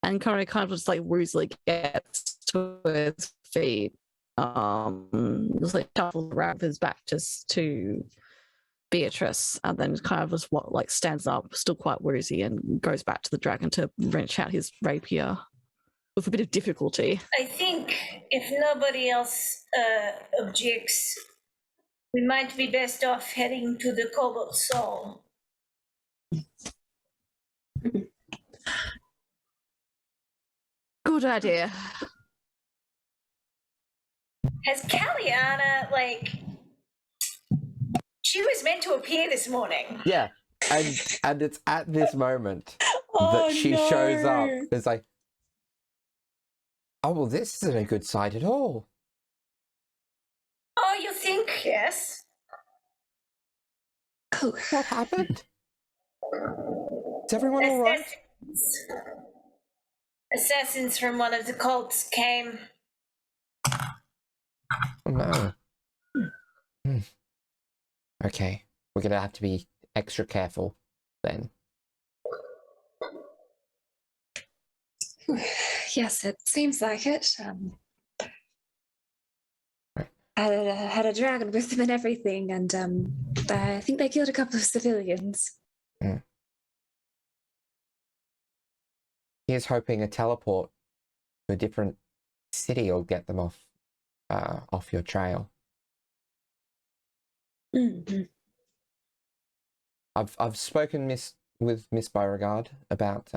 And Curry kind of just like woozily gets to his feet. Just like shuffles around with his back just to Beatrice, and then kind of just stands up, still quite woozy, and goes back to the dragon to wrench out his rapier with a bit of difficulty. I think if nobody else objects, we might be best off heading to the Cobalt Soul. Good idea. Has Caliana, she was meant to appear this morning. Yeah, and it's at this moment that she shows up. It's like, oh, well, this isn't a good sight at all. Oh, you think? Yes. Oh, what happened? Is everyone all right? Assassins from one of the cults came. Oh, no. Okay, we're gonna have to be extra careful then. Yes, it seems like it. I had a dragon with them and everything, and I think they killed a couple of civilians. Here's hoping a teleport to a different city will get them off your trail. Mm-hmm. I've spoken with Miss Beauregard about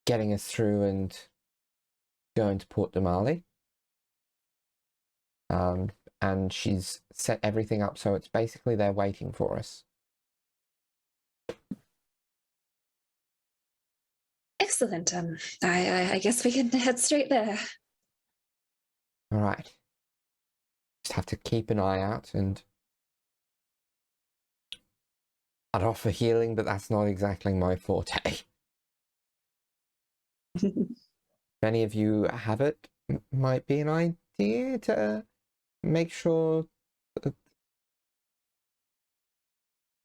getting us through and going to Port Damali. And she's set everything up so it's basically there waiting for us. Excellent. I guess we can head straight there. All right. Just have to keep an eye out, and I'd offer healing, but that's not exactly my forte. If any of you have it, might be an idea to make sure that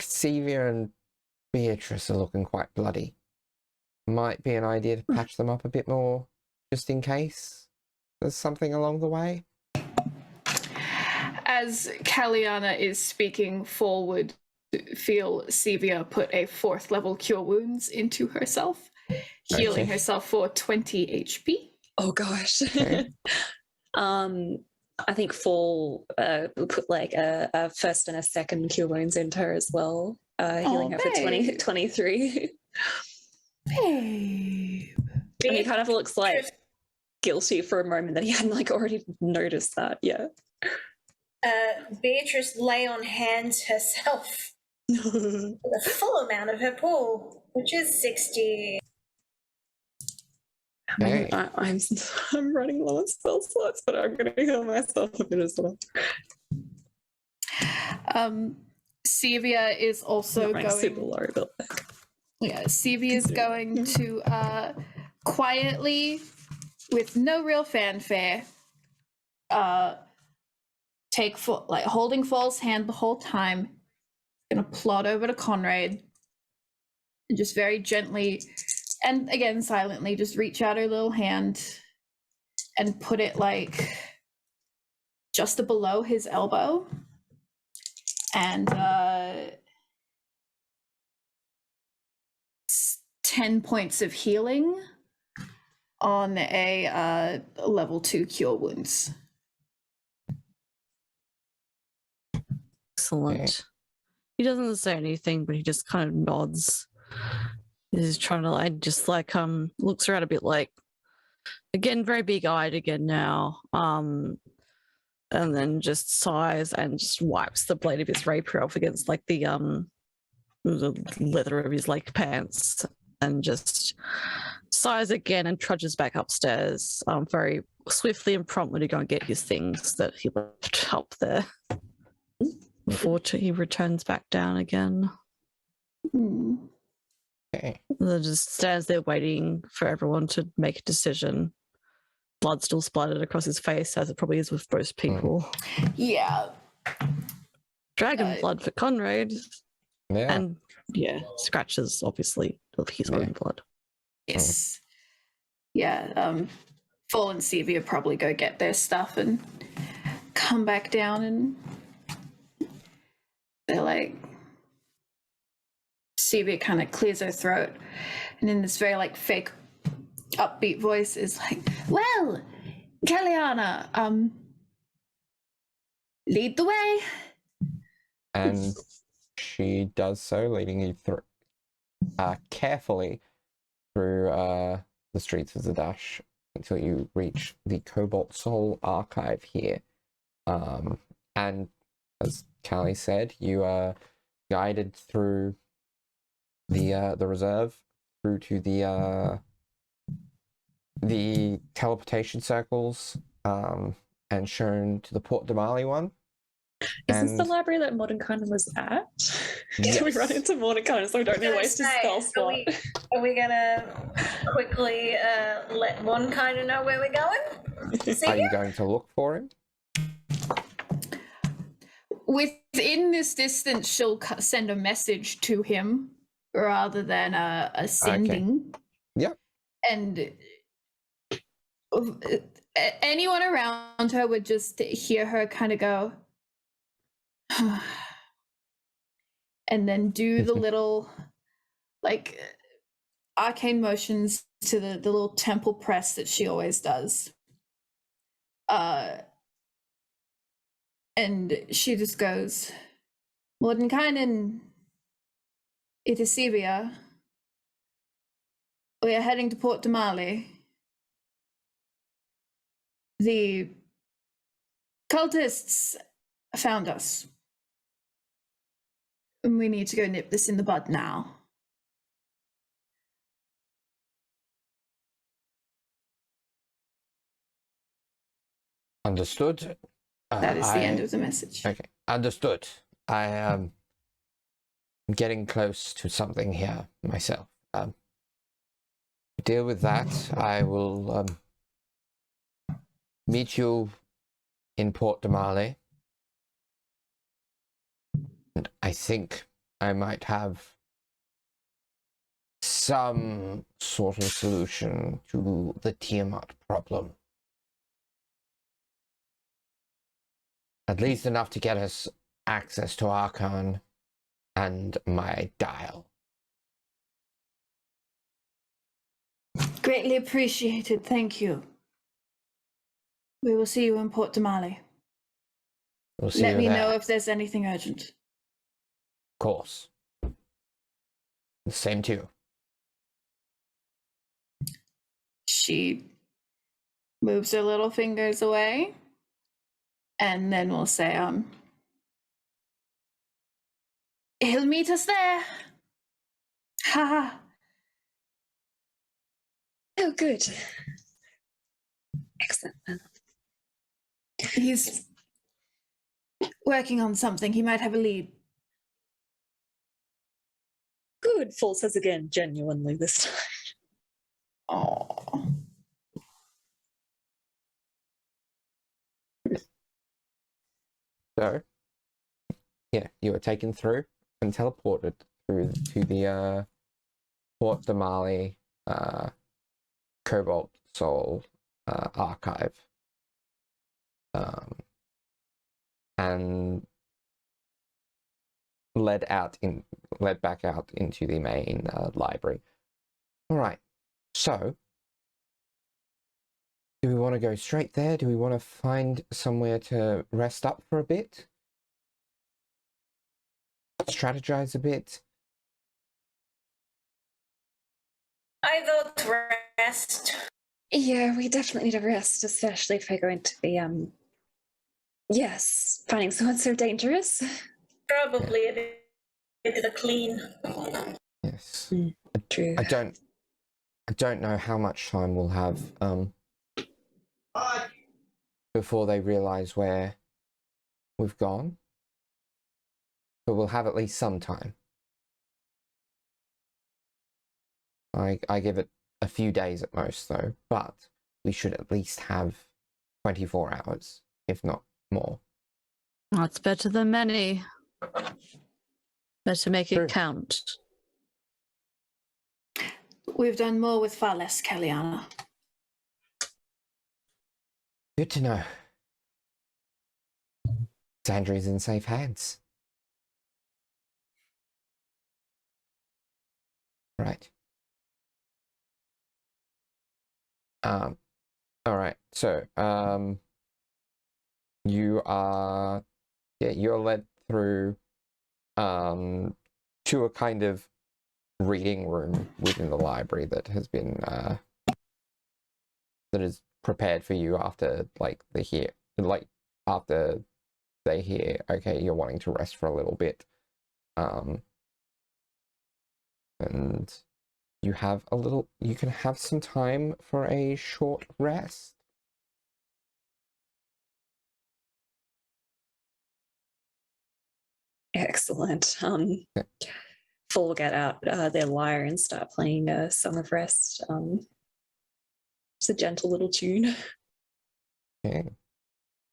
Xavier and Beatrice are looking quite bloody. might be an idea to patch them up a bit more, just in case there's something along the way. As Kaliana is speaking forward, feel Sevia put a 4th level Cure Wounds into herself, healing Okay. herself for 20 HP. Oh gosh. Okay. I think Fall put like a first and a second cure wounds into her as well, healing her for 23. Babe. And he kind of looks like guilty for a moment that he hadn't like already noticed that. Yeah. Beatrice lay on hands herself the full amount of her pool, which is 60. Okay. I'm running low on spell slots, but I'm going to heal myself a bit as well. Sevia is also I'm super going. low, but Yeah, Sevia is going to quietly, with no real fanfare, take holding Fall's hand the whole time. Gonna plod over to Conrad and just very gently, and again silently, just reach out her little hand and put it like just below his elbow, and 10 points of healing on a level 2 cure wounds. Excellent. Okay. He doesn't say anything, but he just kind of nods. He's trying to looks around a bit like, again, very big-eyed again now. And then sighs and just wipes the blade of his rapier off against like the leather of his like pants, and just sighs again and trudges back upstairs very swiftly and promptly to go and get his things that he left up there before he returns back down again. Okay. Then just stands there waiting for everyone to make a decision. Blood still splattered across his face, as it probably is with most people. Yeah. Dragon blood for Conrad. Yeah. And scratches, obviously, of his own blood. Yes. Yeah. Fall and Sevia probably go get their stuff and come back down, and they're like, Sevia kind of clears her throat, and in this very like fake upbeat voice is like, well, Kaliana, lead the way. And she does so, leading you through carefully through the streets of Zadash until you reach the Cobalt Soul Archive here. And as Callie said, you are guided through the reserve through to the teleportation circles, and shown to the Port Damali one. is this the library that Mordenkainen was at? Yes. Can we run into Mordenkainen so we don't waste his spell slot? Are we gonna quickly let one kind of know where we're going? Are you going to look for him? Within this distance, she'll send a message to him rather than a sending. Yep. And anyone around her would just hear her kind of go, and then do the little like arcane motions to the little temple press that she always does. And she just goes, Mordenkainen, it is Sevia. We are heading to Port Damali. The cultists found us. And we need to go nip this in the bud now. Understood. That is the end of the message. Okay, understood. I am getting close to something here myself. To deal with that, I will meet you in Port Damali. And I think I might have some sort of solution to the Tiamat problem. At least enough to get us access to Archon and my dial. Greatly appreciated, thank you. We will see you in Port Damali. We'll see Let you me there. know if there's anything urgent. Of course. The same too. She moves her little fingers away, and then we'll say, he'll meet us there. Ha. Oh, good. Excellent. He's working on something. He might have a lead. Good, Fall says again, genuinely this time. Oh. So, yeah, you were taken through and teleported through to the Port Damali Cobalt Soul archive. And led back out into the main library. All right, so do we want to go straight there? Do we want to find somewhere to rest up for a bit? Strategize a bit? I vote rest. Yeah, we definitely need a rest, especially if we're going to be, yes, finding someone so dangerous. Probably a bit of a clean. Yes. True. I don't know how much time we'll have before they realize where we've gone. But we'll have at least some time. I give it a few days at most though, but we should at least have 24 hours, if not more. That's better than many. Better make True. it count. We've done more with far less, Kellyanna. Good to know. Sandry's in safe hands. Right. All right. So, you're led through, to a kind of reading room within the library that has been, that is prepared for you after, after they hear, okay, you're wanting to rest for a little bit. And you can have some time for a short rest. Excellent. Full will get out their lyre and start playing a Song of Rest. It's a gentle little tune. Okay.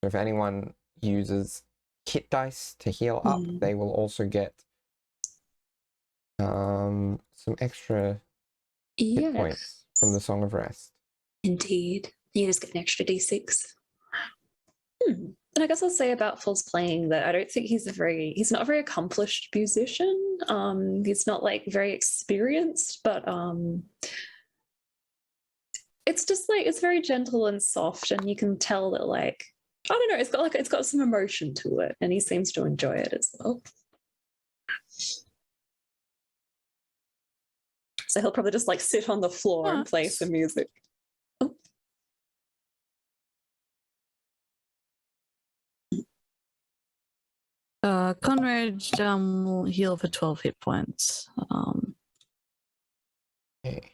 So if anyone uses hit dice to heal up, they will also get some extra hit points from the Song of Rest. Indeed. You just get an extra D6. And I guess I'll say about Full's playing that I don't think he's not a very accomplished musician. He's not very experienced, but it's just it's very gentle and soft, and you can tell that I don't know, it's got some emotion to it, and he seems to enjoy it as well. So he'll probably just sit on the floor and play some music. Conrad will heal for 12 hit points. Okay.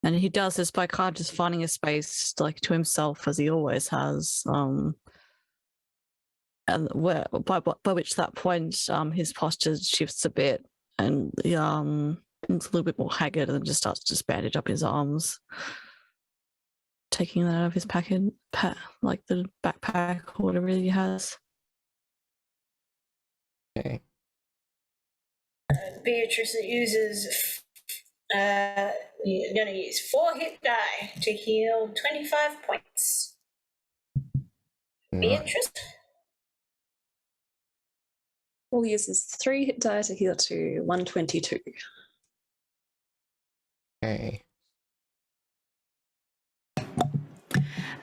And he does this by kind of just finding a space to himself, as he always has. And by which that point his posture shifts a bit, and it's a little bit more haggard, and just starts to bandage up his arms, taking that out of his the backpack or whatever he has. Okay. Beatrice uses. You're going to use 4 hit die to heal 25 points. Beatrice? Paul uses 3 hit die to heal to 122. Okay.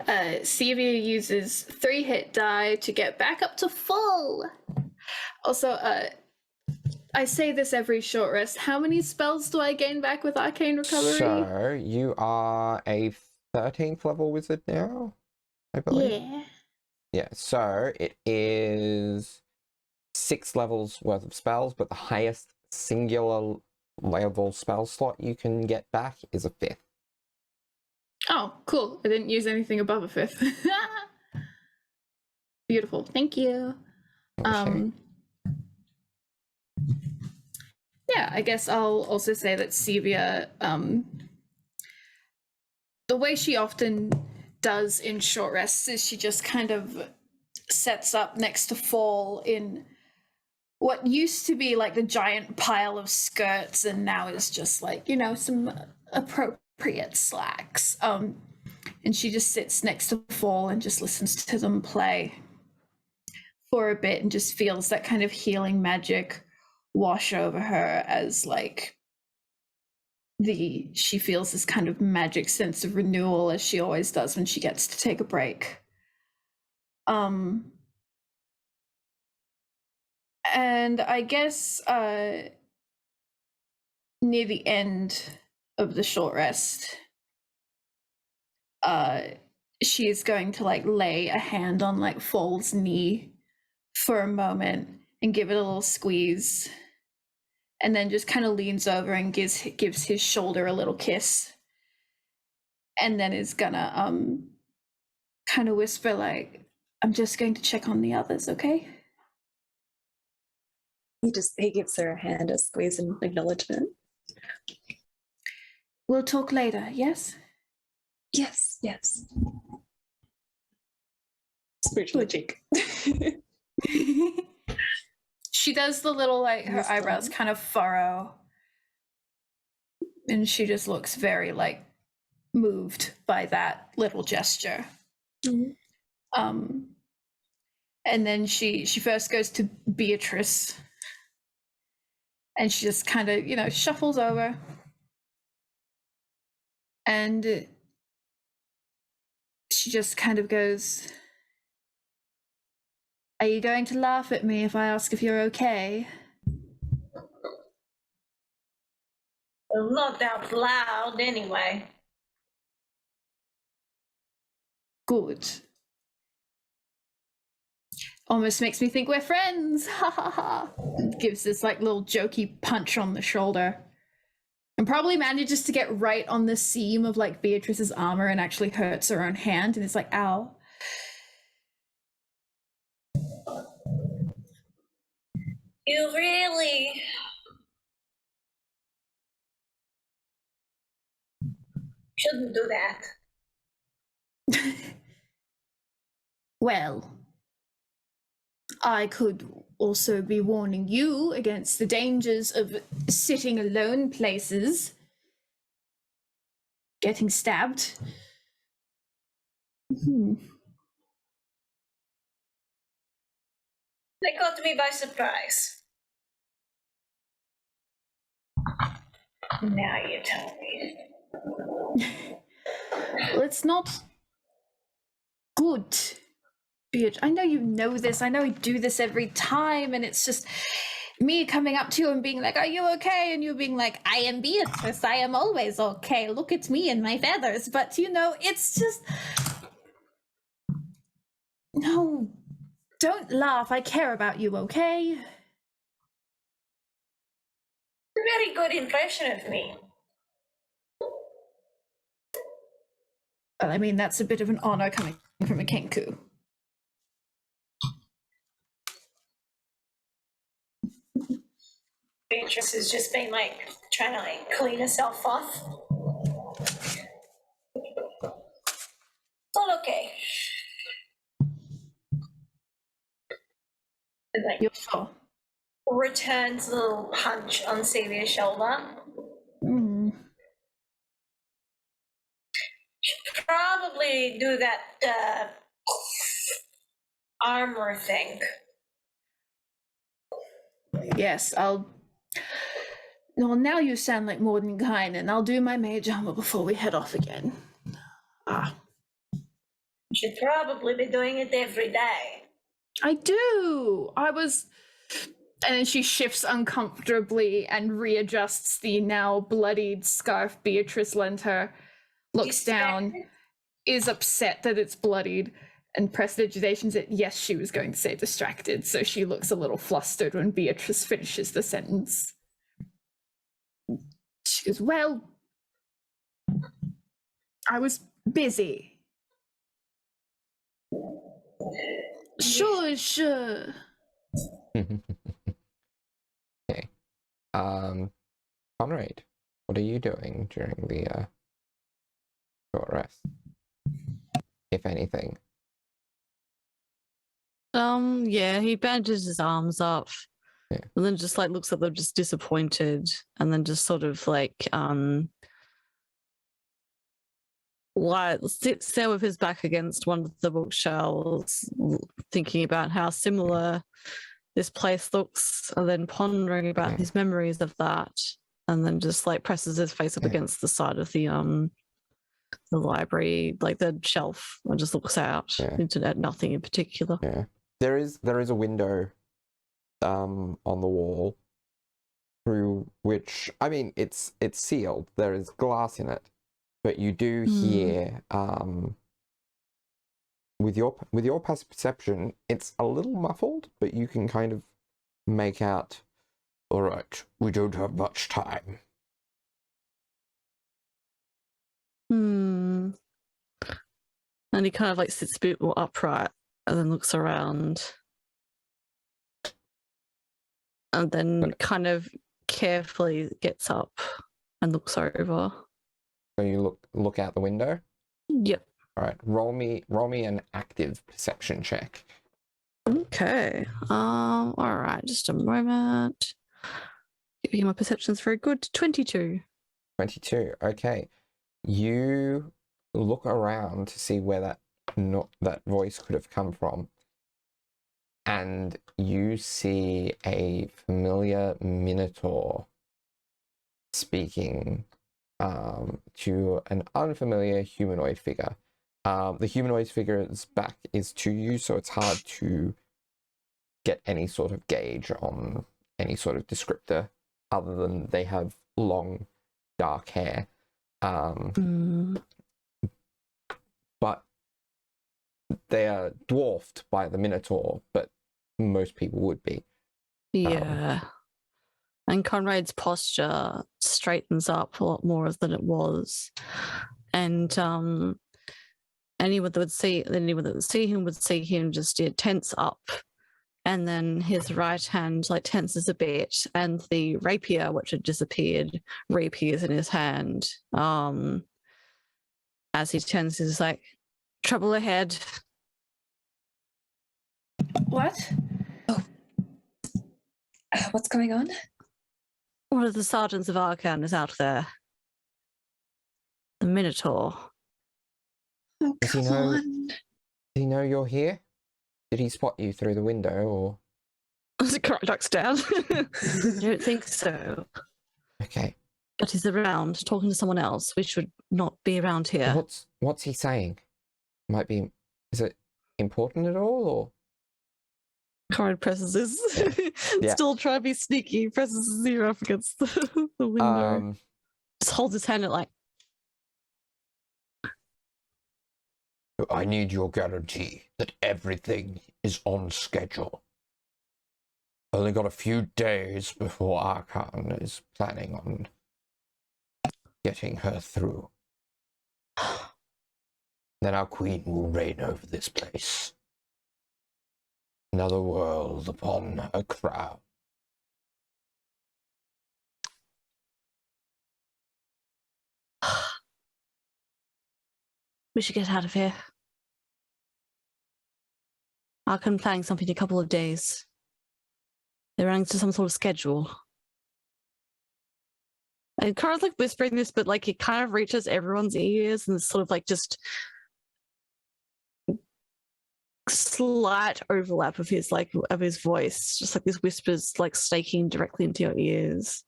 Sevia uses 3 hit die to get back up to full. Also, I say this every short rest. How many spells do I gain back with Arcane Recovery? So you are a 13th level wizard now, I believe. Yeah. Yeah, so it is 6 levels worth of spells, but the highest singular level spell slot you can get back is a 5th. Oh, cool. I didn't use anything above a 5th. Beautiful. Thank you. Yeah, I guess I'll also say that Sevia, the way she often does in short rests is she just kind of sets up next to Fall in what used to be like the giant pile of skirts and now is just like, you know, some appropriate slacks. And she just sits next to Fall and just listens to them play for a bit and just feels that kind of healing magic wash over her as like she feels this kind of magic sense of renewal as she always does when she gets to take a break. And I guess near the end of the short rest, she is going to like lay a hand on like Fall's knee for a moment and give it a little squeeze, and then just kind of leans over and gives his shoulder a little kiss, and then is gonna kind of whisper like, I'm just going to check on the others, okay? He gives her a hand, a squeeze and acknowledgement. We'll talk later, yes? Yes. Smooch on the cheek. She does the little like her eyebrows kind of furrow, and she just looks very like moved by that little gesture. Mm-hmm. And then she first goes to Beatrice, and she just kind of, you know, shuffles over, and she just kind of goes, are you going to laugh at me if I ask if you're okay? Well, not out loud, anyway. Good. Almost makes me think we're friends. Ha ha ha. Gives this like little jokey punch on the shoulder. And probably manages to get right on the seam of like Beatrice's armor and actually hurts her own hand, and it's like, ow. You really shouldn't do that. Well, I could also be warning you against the dangers of sitting alone places, getting stabbed. That caught me by surprise. Now you tell me. Well, it's not good. I know you know this. I know I do this every time, and it's just me coming up to you and being like, are you okay? And you being like, I am Beatrice. I am always okay. Look at me and my feathers. But, you know, it's just... No, don't laugh. I care about you, okay? Very good impression of me. Well, I mean, that's a bit of an honor coming from a Kenku. Beatrice has just been like trying to like clean herself off. It's all okay. And, like, You're sure? returns a little punch on Sevia's shoulder. Should probably do that armor thing. Yes, I'll. Well, now you sound like Mordenkainen. I'll do my mage armor before we head off again. You should probably be doing it every day. I do. And then she shifts uncomfortably and readjusts the now bloodied scarf Beatrice lent her, looks down, is upset that it's bloodied, and prestidigitations it. Yes, she was going to say distracted, so she looks a little flustered when Beatrice finishes the sentence. She goes, well, I was busy. Sure. Okay. Conrad, what are you doing during the short rest? If anything. Yeah, he bandages his arms up. Yeah. And then just like looks at them just disappointed, and then just sort of like sits there with his back against one of the bookshelves, thinking about how similar this place looks, and then pondering about his memories of that, and then just like presses his face up against the side of the library, like the shelf, and just looks out into nothing in particular. Yeah. There is a window on the wall through which, I mean, it's sealed. There is glass in it, but you do hear with your passive perception, it's a little muffled, but you can kind of make out, all right, we don't have much time. And he kind of like sits a bit more upright and then looks around. And then kind of carefully gets up and looks over. So you look out the window? Yep. All right, roll me an active perception check. Okay. All right, just a moment. Giving my perception's very good. 22. 22. Okay. You look around to see where that voice could have come from, and you see a familiar minotaur speaking to an unfamiliar humanoid figure. The humanoid figure's back is to you, so it's hard to get any sort of gauge on any sort of descriptor other than they have long, dark hair. But they are dwarfed by the minotaur, but most people would be. Yeah. And Conrad's posture straightens up a lot more than it was. And anyone that would see him would see him just tense up. And then his right hand like tenses a bit, and the rapier, which had disappeared, reappears in his hand. As he turns, he's like, trouble ahead. What? What's going on? One of the sergeants of Arcan is out there. The Minotaur. Oh, Does he come know? on. Does he know you're here? Did he spot you through the window, or? Correct, ducks down. I don't think so. Okay. But he's around, talking to someone else. We should not be around here. What's he saying? Is it important at all, or? Conrad presses his, still trying to be sneaky, presses his ear up against the window. Just holds his hand at like, I need your guarantee that everything is on schedule. Only got a few days before Archon is planning on getting her through. Then our queen will reign over this place. Another world upon a crown. we should get out of here. Archon planning something in a couple of days. They're running to some sort of schedule. And kind of like whispering this, but like it kind of reaches everyone's ears and it's sort of like just slight overlap of his voice, just like this whispers like staking directly into your ears.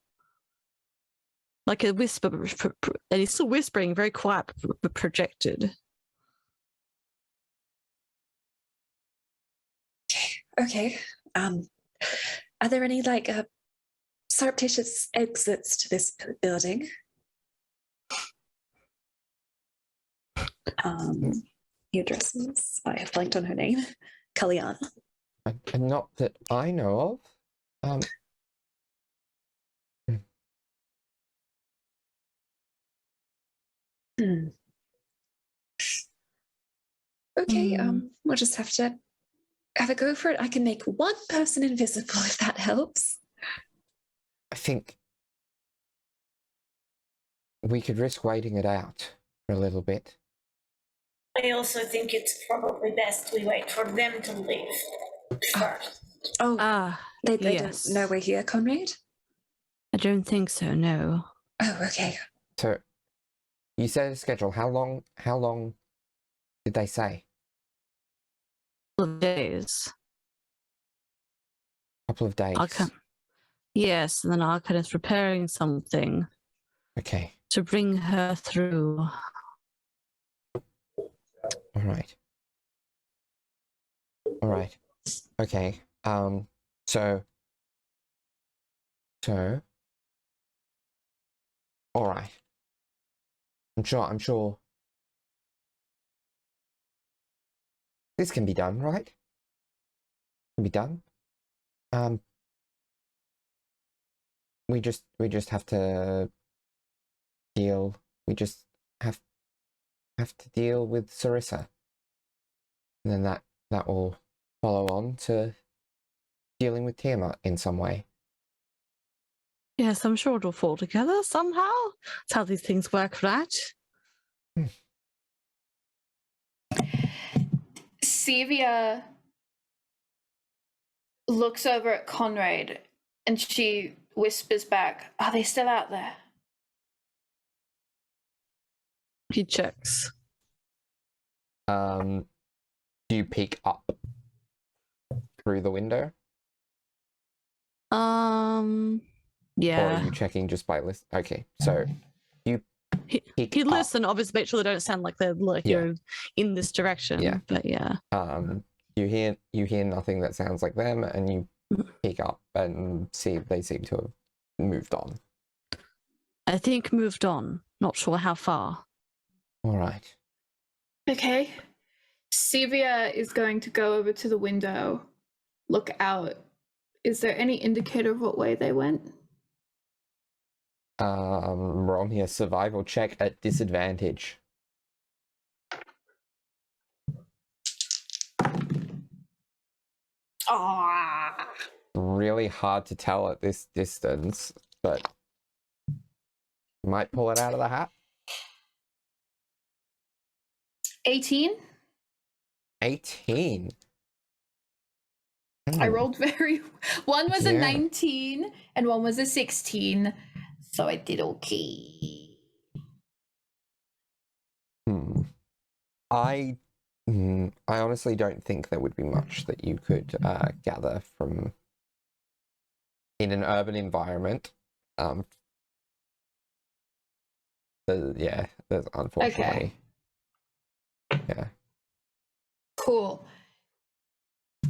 Like a whisper, and he's still whispering, very quiet, but projected. Okay. Are there any like surreptitious exits to this building? He addresses. I have blanked on her name. Kalyan. And not that I know of. Okay, we'll just have to have a go for it. I can make one person invisible if that helps. I think we could risk waiting it out for a little bit. I also think it's probably best we wait for them to leave first. Oh, they yes. don't know we're here, Conrad? I don't think so, no. Oh, okay. So, you said a schedule. How long did they say? Couple of days. Couple of days. Yes, and then Arkan is preparing something. Okay. To bring her through. All right. Okay. So. All right. I'm sure. This can be done, right? Can be done. We just have to deal. We just have to deal with Sarissa, and then that will follow on to dealing with Tiamat in some way. Yes, I'm sure it'll fall together somehow. That's how these things work, right? Sevia looks over at Conrad and she whispers back, "Are they still out there?" He checks. Do you peek up through the window? Yeah. Or are you checking just by list? Okay, so you he listen, obviously, make sure they don't sound like they're you're in this direction. Yeah. But yeah. You hear nothing that sounds like them, and you peek up and see they seem to have moved on. I think moved on. Not sure how far. All right. Okay. Sevia is going to go over to the window, look out. Is there any indicator of what way they went? Roll me a survival check at disadvantage. Ah. Really hard to tell at this distance, but might pull it out of the hat. 18. 18. I rolled one was a 19 and one was a 16, so I did okay. I honestly don't think there would be much that you could gather from in an urban environment. There's unfortunately. Okay. Yeah. Cool.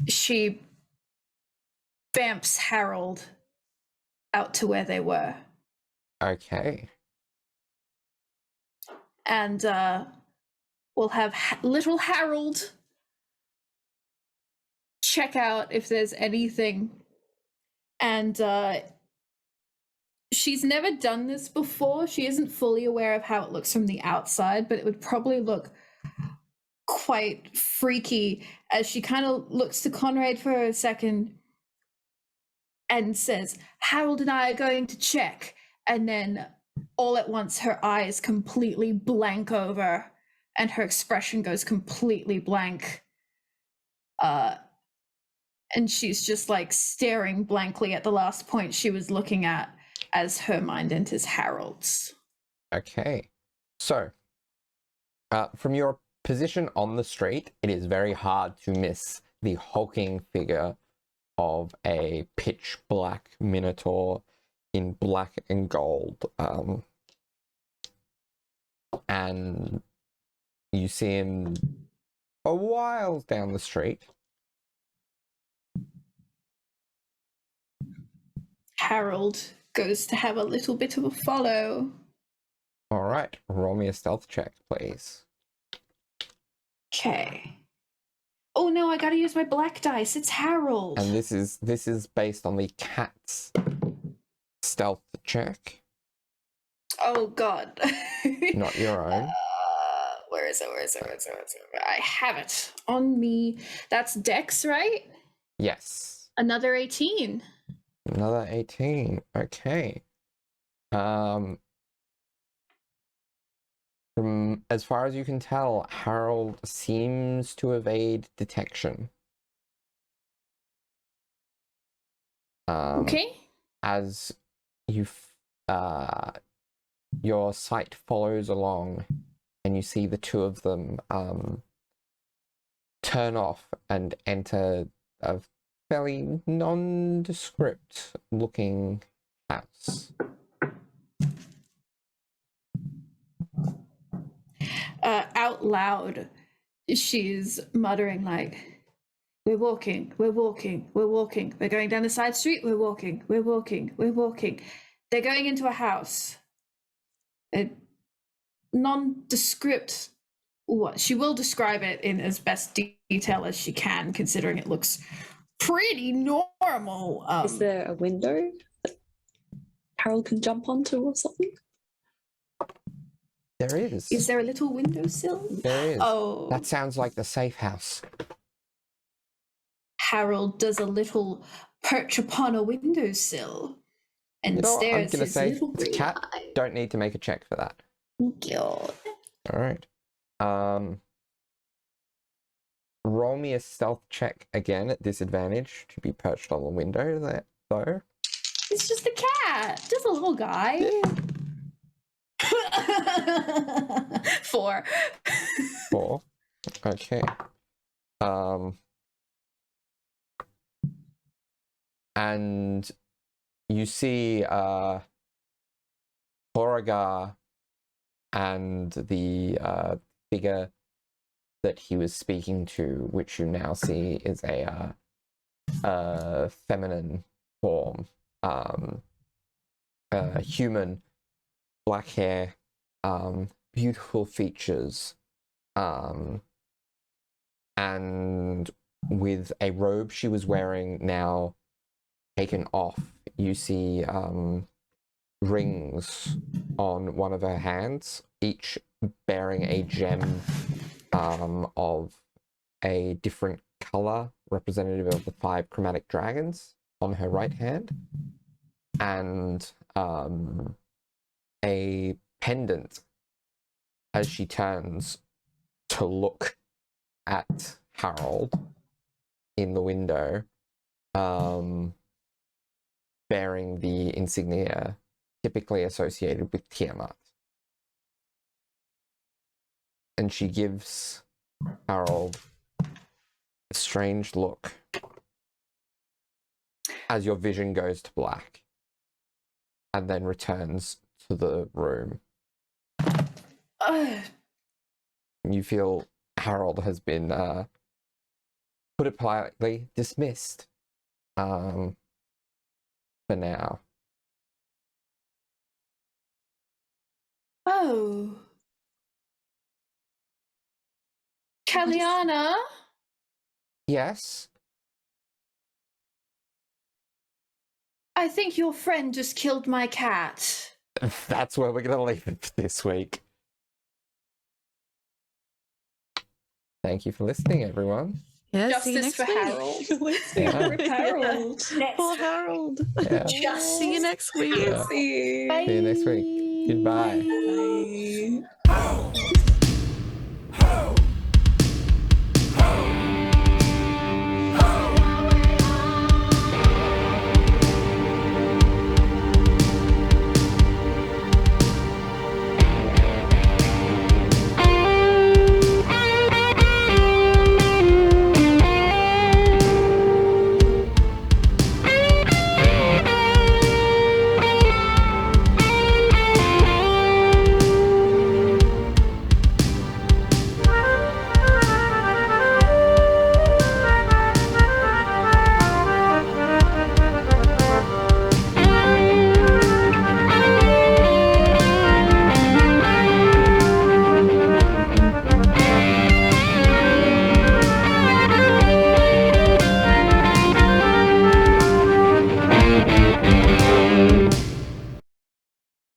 She bamps Harold out to where they were. Okay. And we'll have little Harold check out if there's anything. And she's never done this before. She isn't fully aware of how it looks from the outside, but it would probably look quite freaky as she kind of looks to Conrad for a second and says, "Harold and I are going to check." And then all at once her eyes completely blank over and her expression goes completely blank. And and she's just like staring blankly at the last point she was looking at as her mind enters Harold's. Okay. So, from your position on the street, it is very hard to miss the hulking figure of a pitch black minotaur in black and gold. And you see him a while down the street. Harold goes to have a little bit of a follow. All right, roll me a stealth check, please. Okay. Oh no, I gotta use my black dice. It's Harold. And this is based on the cat's stealth check, Oh god. not your own. Where is it? I have it on me. That's Dex, right? Yes. Another 18. Another 18. Okay. From as far as you can tell, Harold seems to evade detection. Okay. As your sight follows along, and you see the two of them turn off and enter a fairly nondescript looking house. Out loud, she's muttering like, we're walking. We're going down the side street. We're walking. They're going into a house. A nondescript. What? She will describe it in as best detail as she can, considering it looks pretty normal. Is there a window that Harold can jump onto or something? There is. Is there a little windowsill? There is. Oh. That sounds like the safe house. Harold does a little perch upon a windowsill and You know what I'm stares gonna his say? little The green cat eye. don't need to make a check for that. God. All right. Roll me a stealth check again at disadvantage to be perched on the window there, though. It's just a cat. Just a little guy. 4. 4. Okay. And you see Beauregard and the figure that he was speaking to, which you now see is a feminine form, human, black hair, beautiful features, and with a robe she was wearing now taken off, you see rings on one of her hands, each bearing a gem of a different color, representative of the 5 chromatic dragons on her right hand, and a pendant as she turns to look at Harold in the window, bearing the insignia typically associated with Tiamat. And she gives Harold a strange look as your vision goes to black and then returns to the room. You feel Harold has been, put it politely, dismissed for now. Oh. Kaliana? Yes? I think your friend just killed my cat. That's where we're going to leave it for this week. Thank you for listening, everyone. Yeah, see you Justice next for week. Harold. Yeah. Harold. Poor Harold. Yeah. Just See you next week. Yeah. See you. Bye. See you next week. Goodbye. Bye.